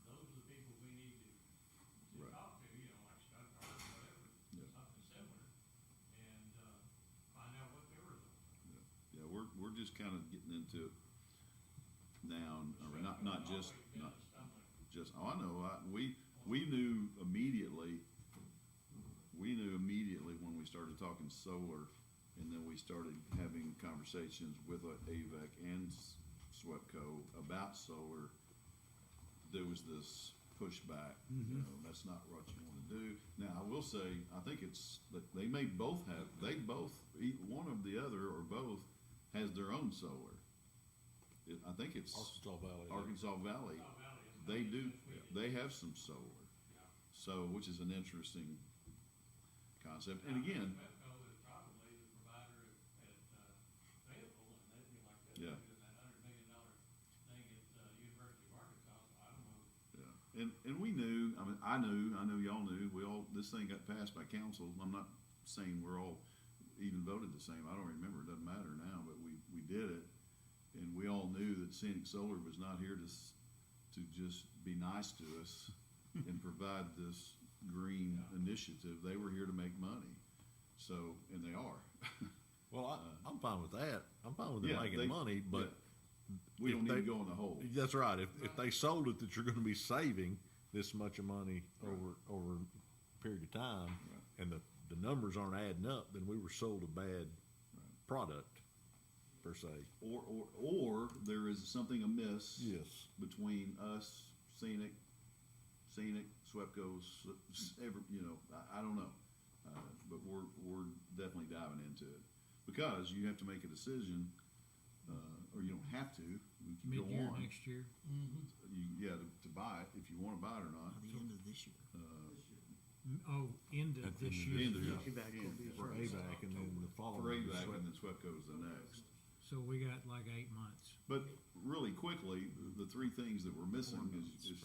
those are the people we need to Right. talk to, like Scott or whatever, Yeah. something similar, and, find out what their results are. Yeah, we're just kind of getting into it now, not just, not just, oh, I know, we knew immediately when we started talking solar, and then we started having conversations with AVAC and Swepco about solar, there was this pushback, that's not what you wanna do. Now, I will say, I think that they may both have, one of the other or both has their own solar. I think it's Arkansas Valley. Arkansas Valley. They do, they have some solar. So, which is an interesting concept. And again, Swepco is probably the provider at Fayetteville, and they'd be like that, Yeah. doing that $100 million thing at, University of Arkansas, so I don't know. yeah, and we knew, I know y'all knew, this thing got passed by council. I'm not saying we're all even voted the same. I don't remember, it doesn't matter now, but we did it. And we all knew that Scenic Solar was not here to just be nice to us and provide this green initiative. They were here to make money. So, and they are. Well, I'm fine with that. I'm fine with them Yeah, making money, but. We don't if need to they- go in the hole. That's right. If they sold it that you're gonna be saving this much of money over a period of time, Right. and the numbers aren't adding up, then we were sold a bad product, per se. Or there is something amiss Yes. between us, Scenic, scenic, SWEPCO's, every, I don't know. But we're definitely diving into it. Because you have to make a decision, or you don't have to, we can go Mid-year on. next year. To buy it, if you wanna buy it or not. By the end of this year. Oh, end of this year. End of this Payback will be year. For AVAC and then the following. For AVAC and then SWEPCO's the next. So we got like 8 months. But really quickly, the three things that we're missing is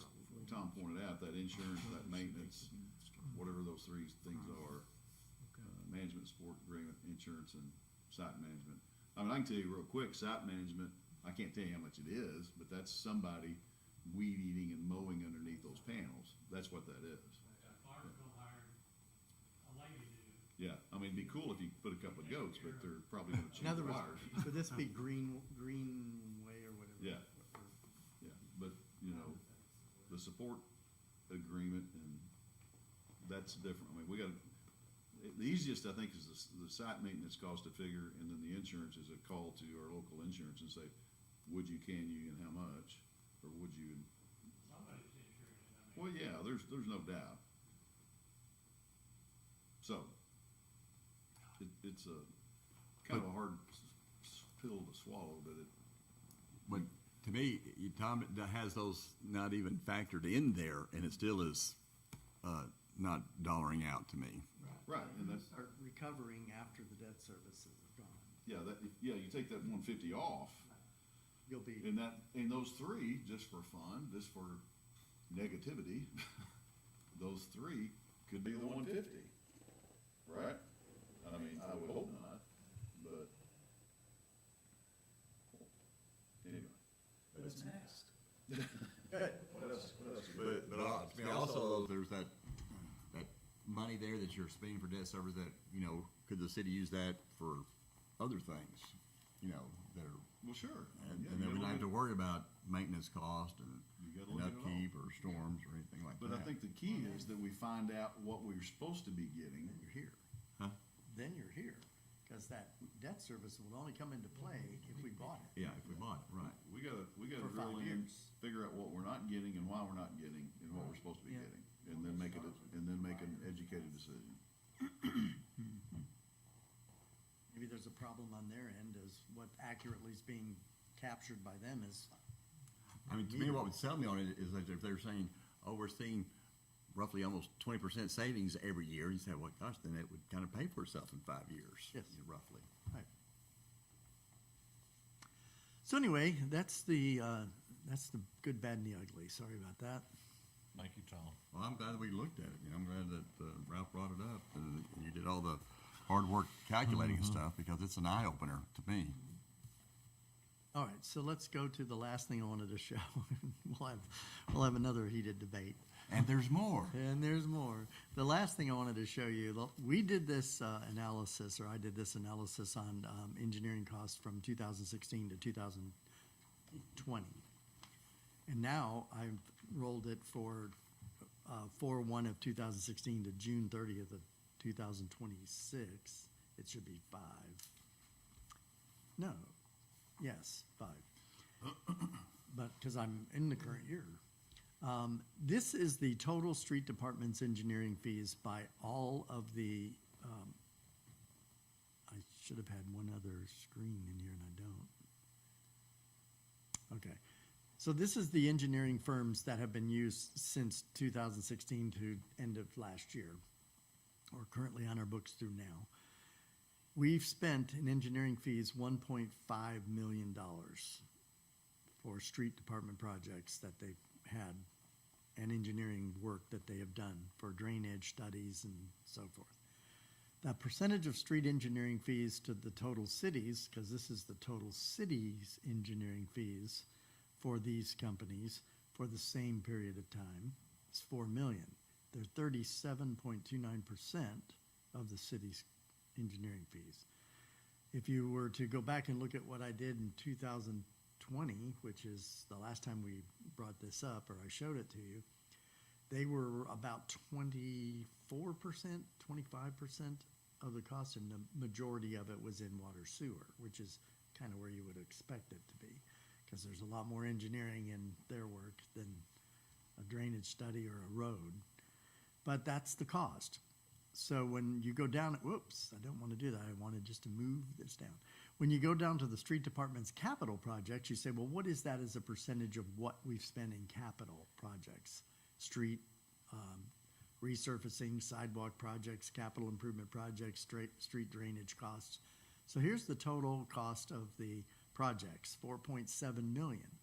Tom pointed out, that insurance, that maintenance, whatever those three things are. Management, support agreement, insurance, and site management. I mean, I can tell you real quick, site management, I can't tell you how much it is, but that's somebody weed eating and mowing underneath those panels. That's what that is. Clarksville hired a lady to do it. Yeah, I mean, it'd be cool if you put a couple of goats, but they're probably gonna chew In other the words, wires. would this be Greenway or whatever? Yeah. Yeah, but, the support agreement, and that's different. I mean, the easiest, I think, is the site maintenance cost to figure, and then the insurance is a call to our local insurance and say, would you, can you, and how much? Or would you? Somebody's insuring it, I mean. Well, yeah, there's no doubt. So, it's a kind of a hard pill to swallow, but But to me, Tom, that has those not even factored in there, and it still is, not dollaring out to me. right, and that's, Start recovering after the debt services are gone. you take that 150 off, You'll be, and those three, just for fun, just for negativity, those three could be the 150, right? I mean, I would hope not, but anyway. what's next? But to me also, there's that money there that you're spending for debt service that, could the city use that for other things, that are, Well, sure. and Yeah, then you we don't gotta have to look worry about maintenance cost and You gotta and look at it all. upkeep or storms or anything like that. But I think the key is that we find out what we're supposed to be getting. Then you're here. Huh? Then you're here, because that debt service will only come into play if we bought it. Yeah, if we bought it, right. We gotta For drill 5 in, years. figure out what we're not getting and why we're not getting and what we're supposed to be Yeah. getting. And then make an educated decision. Maybe there's a problem on their end, as what accurately is being captured by them is. I mean, to me, what would sell me on it is that if they're saying, oh, we're seeing roughly almost 20% savings every year, you say, well, gosh, then it would kind of pay for itself in 5 years. Yes. Roughly. Right. So anyway, that's the good, bad, and the ugly. Sorry about that. Thank you, Tom. Well, I'm glad we looked at it. I'm glad that Ralph brought it up and you did all the hard work calculating and stuff, because it's an eye opener to me. All right, so let's go to the last thing I wanted to show. We'll have another heated debate. And there's more. And there's more. The last thing I wanted to show you, we did this analysis, or I did this analysis on engineering costs from 2016 to 2020. And now I've rolled it for 4/1 of 2016 to June 30th of 2026. It should be 5. No, yes, 5. But, because I'm in the current year. This is the total street department's engineering fees by all of the, I should have had one other screen in here and I don't. Okay, so this is the engineering firms that have been used since 2016 to end of last year, or currently on our books through now. We've spent in engineering fees $1.5 million for street department projects that they've had and engineering work that they have done for drainage studies and so forth. That percentage of street engineering fees to the total cities, because this is the total city's engineering fees for these companies for the same period of time, is $4 million. They're 37.29% of the city's engineering fees. If you were to go back and look at what I did in 2020, which is the last time we brought this up, or I showed it to you, they were about 24%, 25% of the cost, and the majority of it was in water sewer, which is kind of where you would expect it to be, because there's a lot more engineering in their work than a drainage study or a road. But that's the cost. So when you go down, whoops, I don't want to do that. I wanted just to move this down. When you go down to the street department's capital projects, you say, well, what is that as a percentage of what we've spent in capital projects? Street, resurfacing, sidewalk projects, capital improvement projects, street drainage costs. So here's the total cost of the projects, 4.7 million.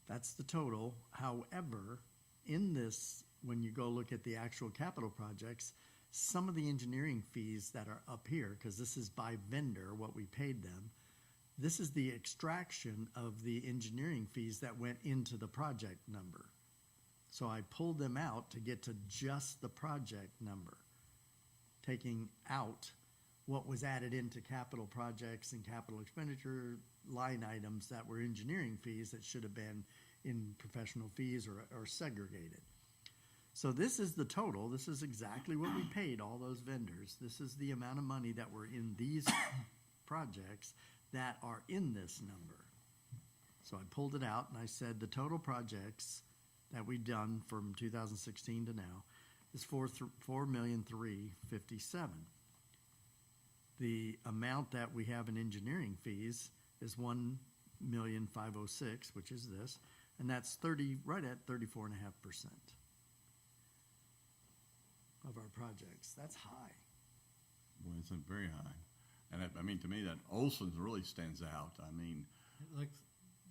That's the total. However, in this, when you go look at the actual capital projects, some of the engineering fees that are up here, because this is by vendor, what we paid them, this is the extraction of the engineering fees that went into the project number. So I pulled them out to get to just the project number, taking out what was added into capital projects and capital expenditure line items that were engineering fees that should have been in professional fees or segregated. So this is the total. This is exactly what we paid all those vendors. This is the amount of money that were in these projects that are in this number. So I pulled it out and I said the total projects that we've done from 2016 to now is $4,357,000. The amount that we have in engineering fees is $1,506,000, which is this, and that's right at 34.5% of our projects. That's high. Well, it's very high. And I mean, to me, that Olson's really stands out. I mean, It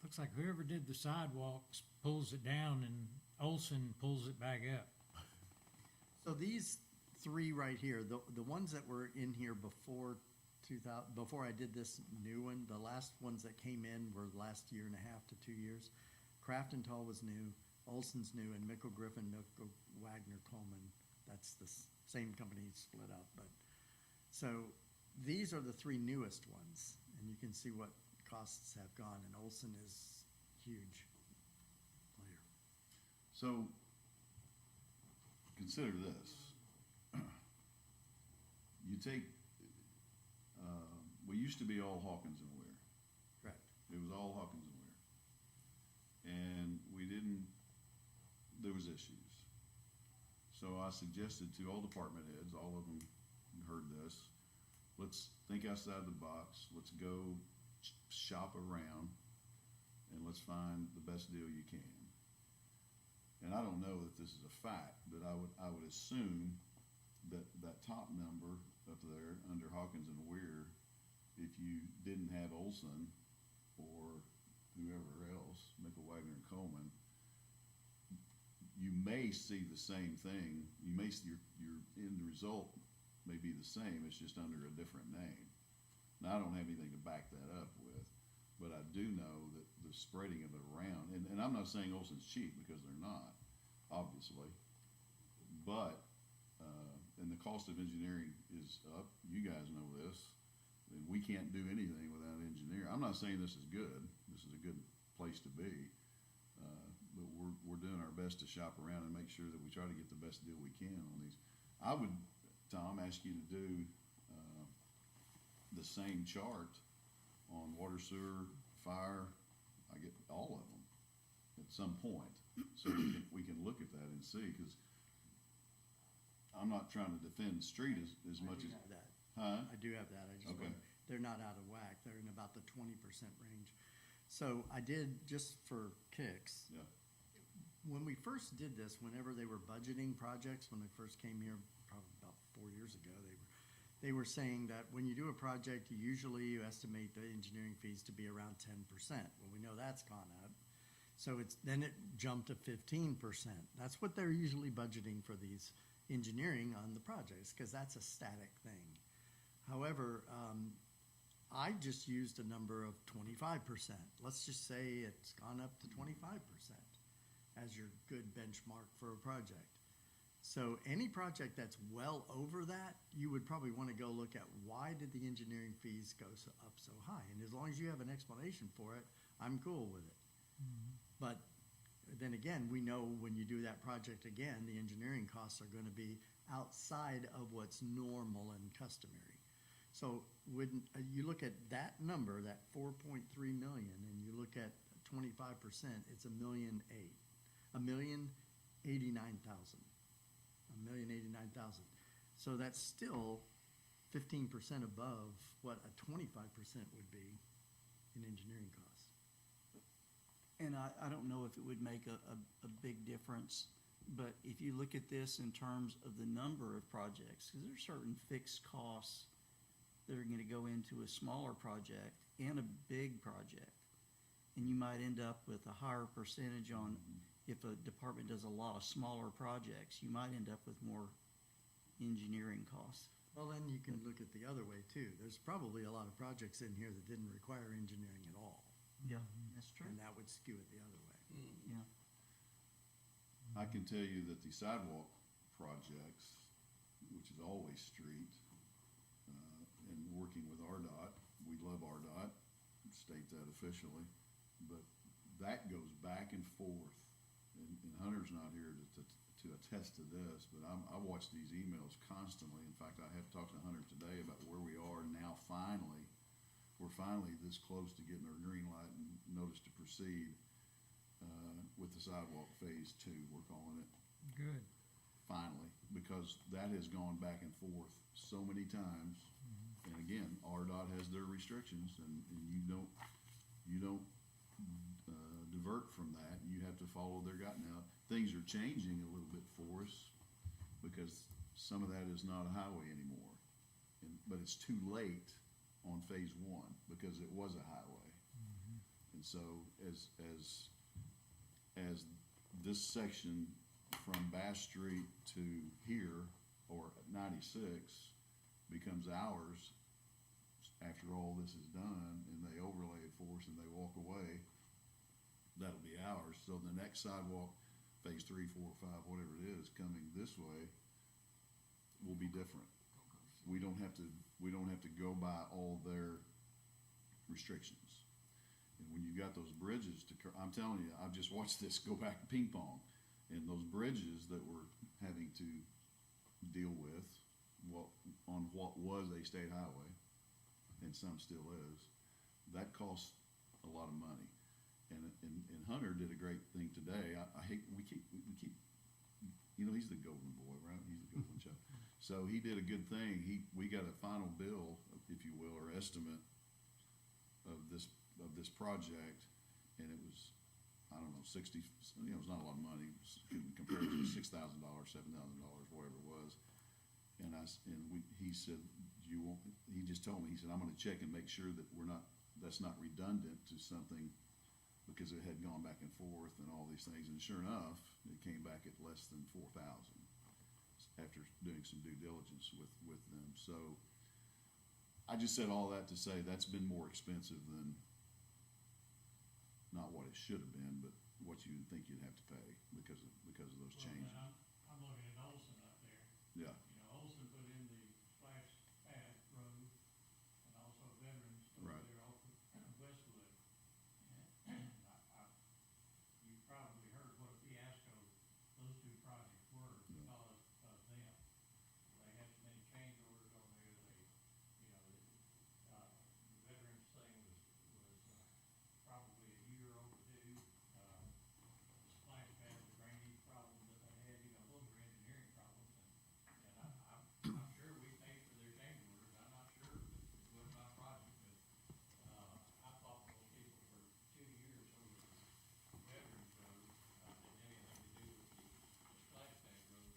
looks like whoever did the sidewalks pulls it down and Olson pulls it back up. So these three right here, the ones that were in here before I did this new one, the last ones that came in were the last year and a half to 2 years. Crafton-Tall was new, Olson's new, and Mickle Griffin, Mickle Wagner Coleman. That's the same company split up, but so these are the three newest ones, and you can see what costs have gone, and Olson is huge player. So, consider this. You take, we used to be all Hawkins and Weir. Correct. It was all Hawkins and Weir. And there was issues. So I suggested to all department heads, all of them heard this, let's think outside the box, let's go shop around, and let's find the best deal you can. And I don't know that this is a fact, but I would assume that top number up there under Hawkins and Weir, if you didn't have Olson or whoever else, Mickle, Wagner, and Coleman, you may see the same thing. You may see your end result may be the same. It's just under a different name. Now I don't have anything to back that up with, but I do know that the spreading of it around, and I'm not saying Olson's cheap because they're not, obviously, but and the cost of engineering is up. You guys know this. And we can't do anything without engineering. I'm not saying this is good. This is a good place to be. But we're doing our best to shop around and make sure that we try to get the best deal we can on these. I would, Tom, ask you to do the same chart on water, sewer, fire. I get all of them at some point, so we can look at that and see. Because I'm not trying to defend the street as much as. Have that. Huh? I do have that. I just Okay. they're not out of whack. They're in about the 20% range. So I did, just for kicks, Yeah. when we first did this, whenever they were budgeting projects, when they first came here, probably about 4 years ago, they were saying that when you do a project, you estimate the engineering fees to be around 10%. Well, we know that's gone up. So then it jumped to 15%. That's what they're usually budgeting for these engineering on the projects, because that's a static thing. However, I just used a number of 25%. Let's just say it's gone up to 25% as your good benchmark for a project. So any project that's well over that, you would probably want to go look at why did the engineering fees go up so high? And as long as you have an explanation for it, I'm cool with it. But then again, we know when you do that project again, the engineering costs are going to be outside of what's normal and customary. So when you look at that number, that 4.3 million, and you look at 25%, it's $1.8 million. $1,089,000. $1,089,000. So that's still 15% above what a 25% would be in engineering costs. And I don't know if it would make a big difference, but if you look at this in terms of the number of projects, because there's certain fixed costs that are gonna go into a smaller project and a big project. And you might end up with a higher percentage on, if a department does a lot of smaller projects, you might end up with more engineering costs. Well, then you can look at the other way too. There's probably a lot of projects in here that didn't require engineering at all. Yeah, that's true. And that would skew it the other way. Yeah. I can tell you that the sidewalk projects, which is always street, and working with RDOT, we love RDOT, state that officially, but that goes back and forth. And Hunter's not here to attest to this, but I watch these emails constantly. In fact, I have talked to Hunter today about where we are now finally. We're finally this close to getting our green light and notice to proceed with the sidewalk phase 2, we're calling it. Good. Finally, because that has gone back and forth so many times. And again, RDOT has their restrictions, and you don't divert from that. You have to follow their guide. Now, things are changing a little bit for us because some of that is not a highway anymore. But it's too late on phase 1 because it was a highway. And so as this section from Bass Street to here, or 96, becomes ours after all this is done, and they overlay it for us and they walk away, that'll be ours. So the next sidewalk, phase 3, 4, 5, whatever it is, coming this way, will be different. We don't have to go by all their restrictions. And when you've got those bridges I'm telling you, I've just watched this go back to ping pong. And those bridges that we're having to deal with, on what was a state highway, and some still is, that costs a lot of money. And Hunter did a great thing today. We keep, he's the golden boy, right? He's the golden child. So he did a good thing. We got a final bill, if you will, or estimate of this project, and it was, I don't know, 60, it's not a lot of money compared to $6,000, $7,000, whatever it was. He said, he just told me, he said, I'm gonna check and make sure that that's not redundant to something, because it had gone back and forth and all these things. And sure enough, it came back at less than 4,000 after doing some due diligence with them. So I just said all that to say that's been more expensive than, not what it should have been, but what you would think you'd have to pay because of those changes. I'm looking at Olson up there. Yeah. Olson put in the splash pad road and also Veterans over Right. there off of Westwood. You probably heard what a fiasco those two projects were because of them. They had so many change orders on there, the Veterans thing was probably a year overdue. The splash pad, the drainage problem that they had, those were engineering problems. And I'm sure we paid for their change orders. I'm not sure if it was my project, but I fought with those people for 2 years over the Veterans Road. Didn't have anything to do with the splash pad road,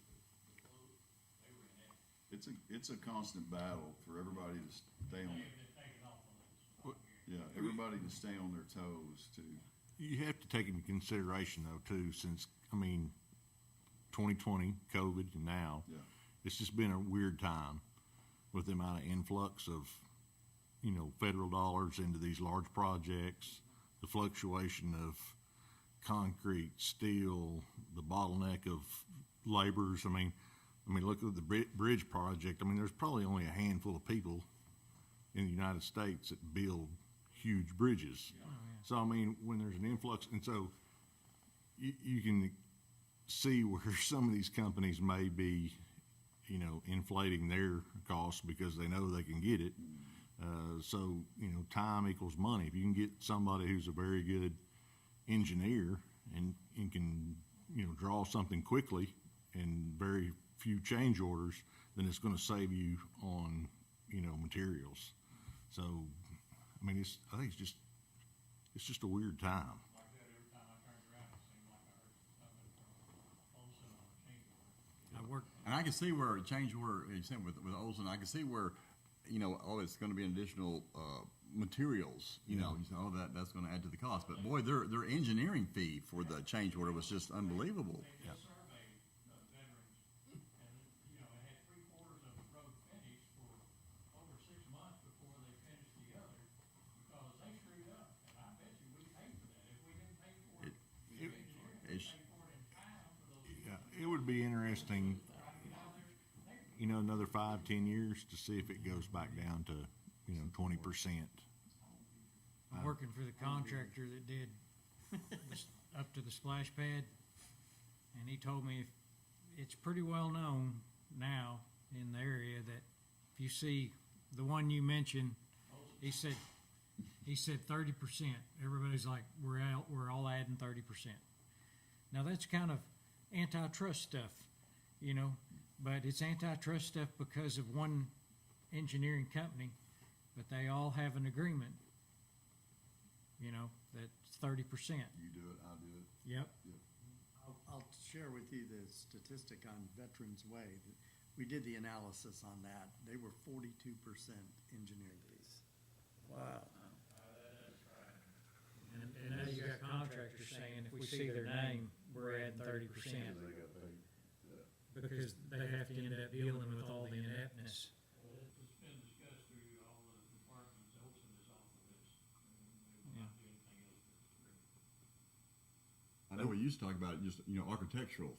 the float. They were in it. It's a constant battle for everybody to stay on. They have been taken off on this. Yeah, everybody to stay on their toes to. You have to take into consideration though too, since, 2020, COVID, and now, Yeah. it's just been a weird time with the amount of influx of, federal dollars into these large projects, the fluctuation of concrete, steel, the bottleneck of laborers. Look at the bridge project. There's probably only a handful of people in the United States that build huge bridges. So, when there's an influx, and so you can see where some of these companies may be, inflating their costs because they know they can get it. So, time equals money. If you can get somebody who's a very good engineer and can draw something quickly and very few change orders, then it's gonna save you on, materials. So, I mean, I think it's just a weird time. Like that, every time I turned around, it seemed like I heard something from Olson on a change order. I work, And I can see where a change order, you said with Olson, I can see where, it's gonna be an additional, materials, you say, oh, that's gonna add to the cost. But boy, their engineering fee for the change order was just unbelievable. They just surveyed veterans, and, it had 3/4 of the road finished for over 6 months before they finished the other, because they screwed up, and I bet you we paid for that. If we didn't pay for it, the engineering, we it's- paid for it in time for those. Yeah, it would be interesting, another 5, 10 years to see if it goes back down to, 20%. I'm working for the contractor that did up to the splash pad, and he told me it's pretty well known now in the area that if you see the one you mentioned, he said 30%. Everybody's like, we're all adding 30%. Now that's kind of antitrust stuff, but it's antitrust stuff because of one engineering company, but they all have an agreement, that's 30%. You do it, I'll do it. Yep. I'll share with you the statistic on Veterans Way. We did the analysis on that. They were 42% engineering fees. Wow. And now you got contractors saying if we see their name, we're adding 30%. Because they have to end up dealing with all the ineptness. Well, it's been discussed through all the departments. Olson is off the list. They will not do anything else but agree. I know we used to talk about just, architectural,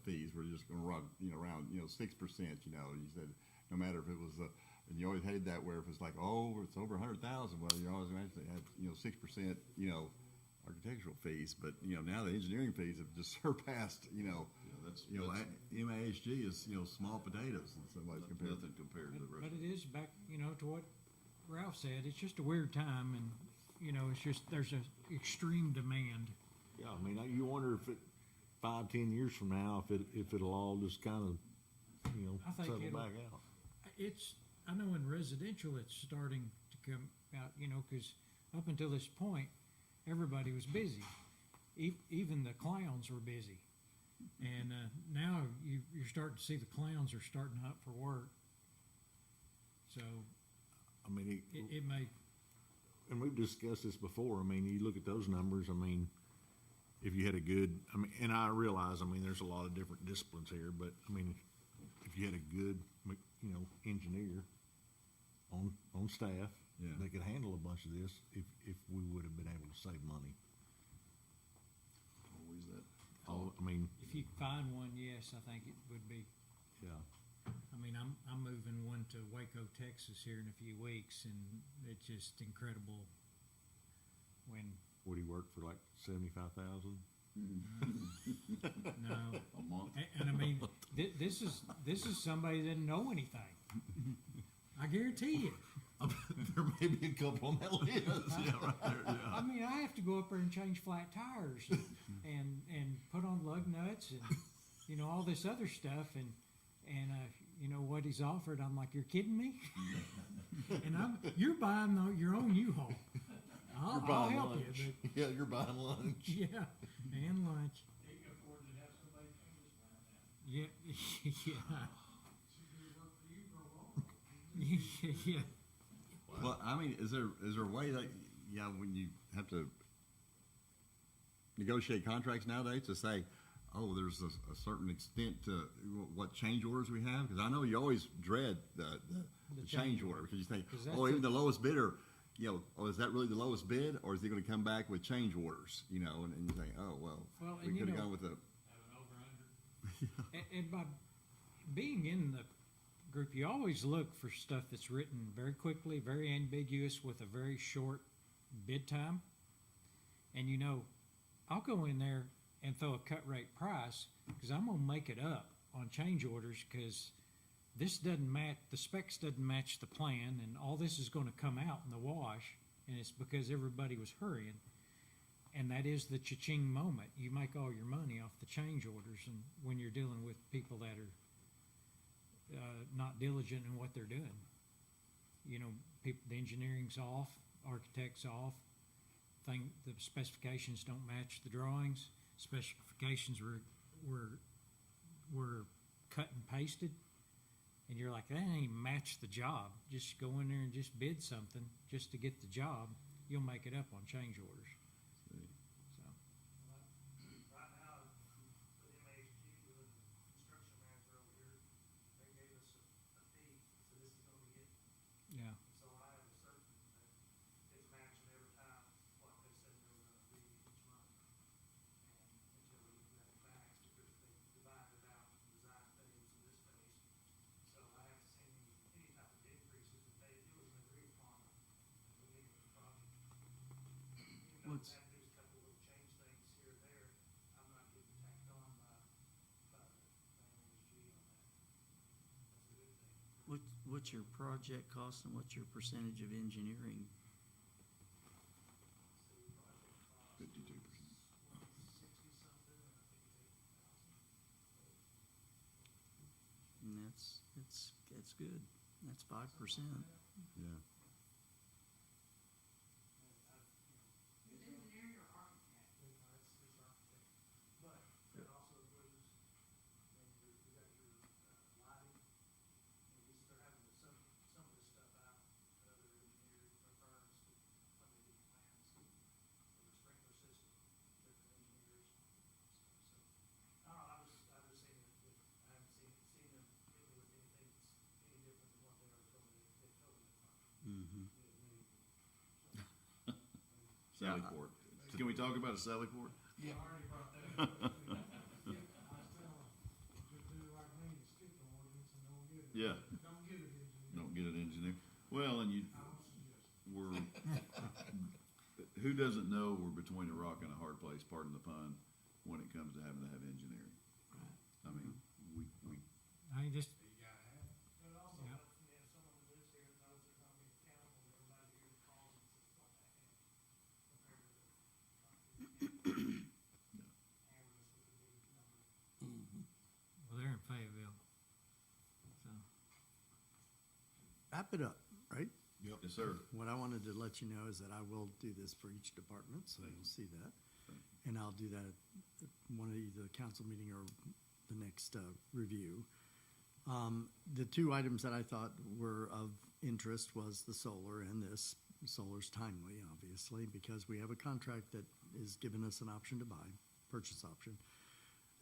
fees were just gonna run, around, 6%, you said, no matter if it was, and you always hated that where if it's like, oh, it's over 100,000, well, you're always gonna actually have, 6%, architectural fees, but, now the engineering fees have just surpassed, MASG is, small potatoes in some ways compared to. Nothing compared to the rest. But it is back, to what Ralph said, it's just a weird time and, it's just, there's a extreme demand. Yeah, I mean, you wonder if 5, 10 years from now, if it'll all just kind of, I think settle it'll- back out. I know in residential, it's starting to come out, cause up until this point, everybody was busy. Even the clowns were busy. And, now you're starting to see the clowns are starting up for work. So I mean, it may, and we've discussed this before, I mean, you look at those numbers, I mean, if you had a good, I mean, and I realize, I mean, there's a lot of different disciplines here, but, I mean, if you had a good, engineer on staff, Yeah. they could handle a bunch of this if we would have been able to save money. Always that. I mean, if you find one, yes, I think it would be. yeah, I mean, I'm moving one to Waco, Texas here in a few weeks, and it's just incredible when, would he work for like 75,000? no. A month. And I mean, this is somebody that didn't know anything. I guarantee you. There may be a couple on that list, yeah, right there, I yeah. mean, I have to go up there and change flat tires and put on lug nuts and, all this other stuff and what he's offered, I'm like, you're kidding me? And you're buying your own U-Haul. I'll help you, but, Yeah, you're buying lunch. yeah, and lunch. He can afford to have somebody change his mind now. Yeah, yeah, Should we work for you for a while? yeah. Well, I mean, is there a way that, when you have to negotiate contracts nowadays to say, oh, there's a certain extent to what change orders we have? Because I know you always dread the change order because you think, 'Cause that's oh, even the lowest bidder, oh, is that really the lowest bid, or is he going to come back with change orders? And you think, oh, well, Well, we and could have gone with the. Have an over-under. And by being in the group, you always look for stuff that's written very quickly, very ambiguous, with a very short bid time. And I'll go in there and throw a cut rate price because I'm gonna make it up on change orders because this doesn't match, the specs doesn't match the plan, and all this is gonna come out in the wash, and it's because everybody was hurrying. And that is the cha-ching moment. You make all your money off the change orders and when you're dealing with people that are not diligent in what they're doing. You know, the engineering's off, architect's off, the specifications don't match the drawings, specifications were cut and pasted, and you're like, that ain't even match the job. Just go in there and just bid something just to get the job. You'll make it up on change orders. So, Right now, with MHG, with the construction manager over here, they gave us a fee, so this is gonna be it. yeah. So I have a certain, that it's matching every time what they said they were gonna be each month. And until we get that back, because they divided it out, design phase and this phase. So I have to see any type of increases that it was an agreed upon at the beginning of the project. Even though What's- we have to do a couple little change things here or there, I'm not getting tacked on by the MSG on that. That's a good thing. What's your project cost and what's your percentage of engineering? So the project cost 52%. is 160 something, and I think it's 80,000. And that's good. That's 5%. Yeah. Is it engineering or architect? It's architect, but that also includes, you got your lighting, they're having some of this stuff out, to other engineers or firms, when they do plans, for the sprinkler system, different engineers, so. I don't know, I just seen it, I haven't seen them hit me with anything that's any different than what they already told me, they told me. Mm-hmm. Sally Port. Can we talk about a Sally Port? I already brought that up. I was telling them, just do like me, skip the ordinance and don't get it. Yeah. Don't get it, engineer. Don't get an engineer. Well, and I don't suggest it. who doesn't know we're between a rock and a hard place, pardon the pun, when it comes to having to have engineering? I mean, we I just, You gotta have it. But also, Yeah. someone that lives here knows they're gonna be accountable to everybody here that calls and says, what the heck? Compared to the hammering us with the big number. well, they're in Fayetteville. So, Wrap it up, right? yes, sir. What I wanted to let you know is that I will do this for each department, so you'll see that. And I'll do that at one of either the council meeting or the next review. The two items that I thought were of interest was the solar and this. Solar's timely, obviously, because we have a contract that is giving us an option to buy, purchase option.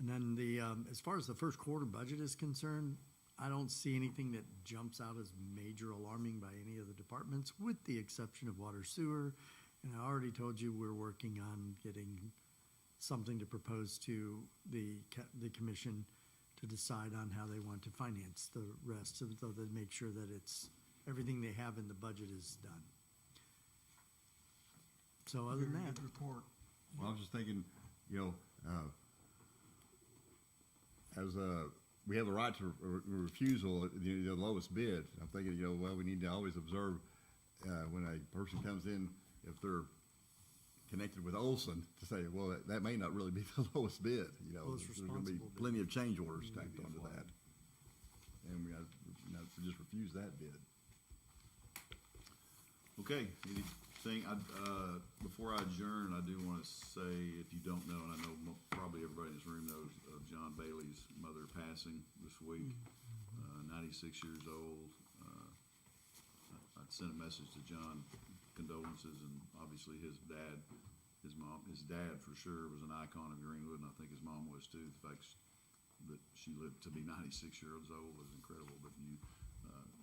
And then as far as the first quarter budget is concerned, I don't see anything that jumps out as major alarming by any of the departments, with the exception of water sewer. And I already told you we're working on getting something to propose to the commission to decide on how they want to finance the rest, so they make sure that everything they have in the budget is done. So other than Very that, good report. Well, I was just thinking, as we have a right to refusal, the lowest bid. I'm thinking, well, we need to always observe when a person comes in, if they're connected with Olson, to say, well, that may not really be the lowest bid. Lowest There's going to be responsible bid. plenty of change orders tacked onto that, and we got to just refuse that bid. Okay, anything, before I adjourn, I do want to say, if you don't know, and I know probably everybody in this room knows of John Bailey's mother passing this week, 96 years old. I sent a message to John, condolences, and obviously his dad for sure was an icon of Greenwood, and I think his mom was too. The fact that she lived to be 96 years old was incredible, but you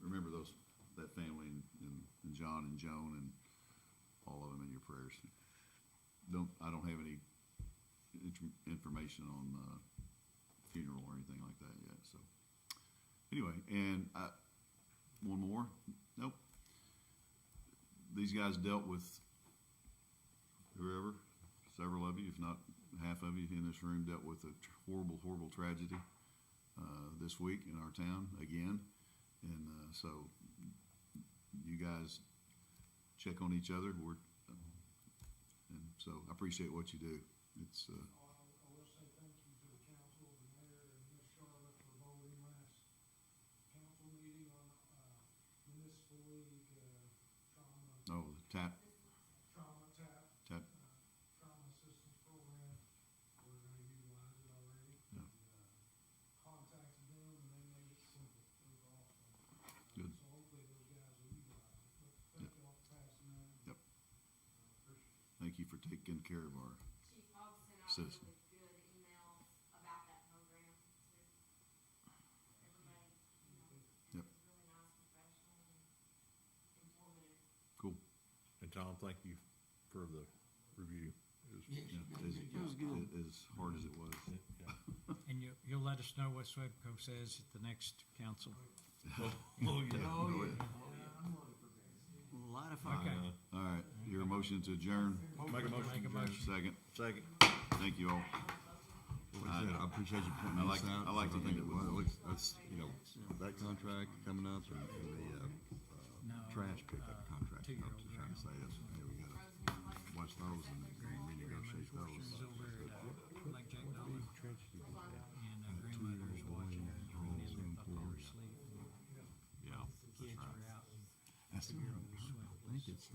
remember that family and John and Joan and all of them in your prayers. I don't have any information on funeral or anything like that yet. So anyway, and one more. Nope. These guys dealt with whoever, several of you, if not half of you in this room, dealt with a horrible, horrible tragedy this week in our town again, and so you guys check on each other. And So I appreciate what you do. It's, I will say thank you to the council, the mayor, and Ms. Charlotte for voting last council meeting on, municipal league, trauma, oh, the tap, trauma tap, tap, trauma assistance program. We're gonna utilize it already. Yeah. Contacted them and they made it simple. It was awesome. Good. So hopefully those guys will utilize it. But thank you all for passing that. Yep. Appreciate it. Thank you for taking care of our, Chief Hogg sent out a Citizen. really good email about that program to everybody, you know. Yep. It was really nice, professional, and informative. cool. And Tom, thank you for the review. It was- Yes, you Yeah, did a good job. As hard as it was. yeah. And you'll let us know what Swedco says at the next council. Oh, yeah. Oh, yeah. Light a Okay. fire. All right, your motion to adjourn, Make a motion. Make a motion. second. Second. Thank you all. Like I said, I appreciate you pointing I this like- out. I like to because think it was- well, looks- that's, you know, that contract coming up and the, No, trash pickup contract, I'm two-year-old just trying to say, that's, hey, we gotta watch those and renegotiate those. Portions over at, Lake Jack Nolan. And Greenwood was watching her, and then up there asleep. Yeah, Kids were out, and that's, I two-year-old was swimming. think it's,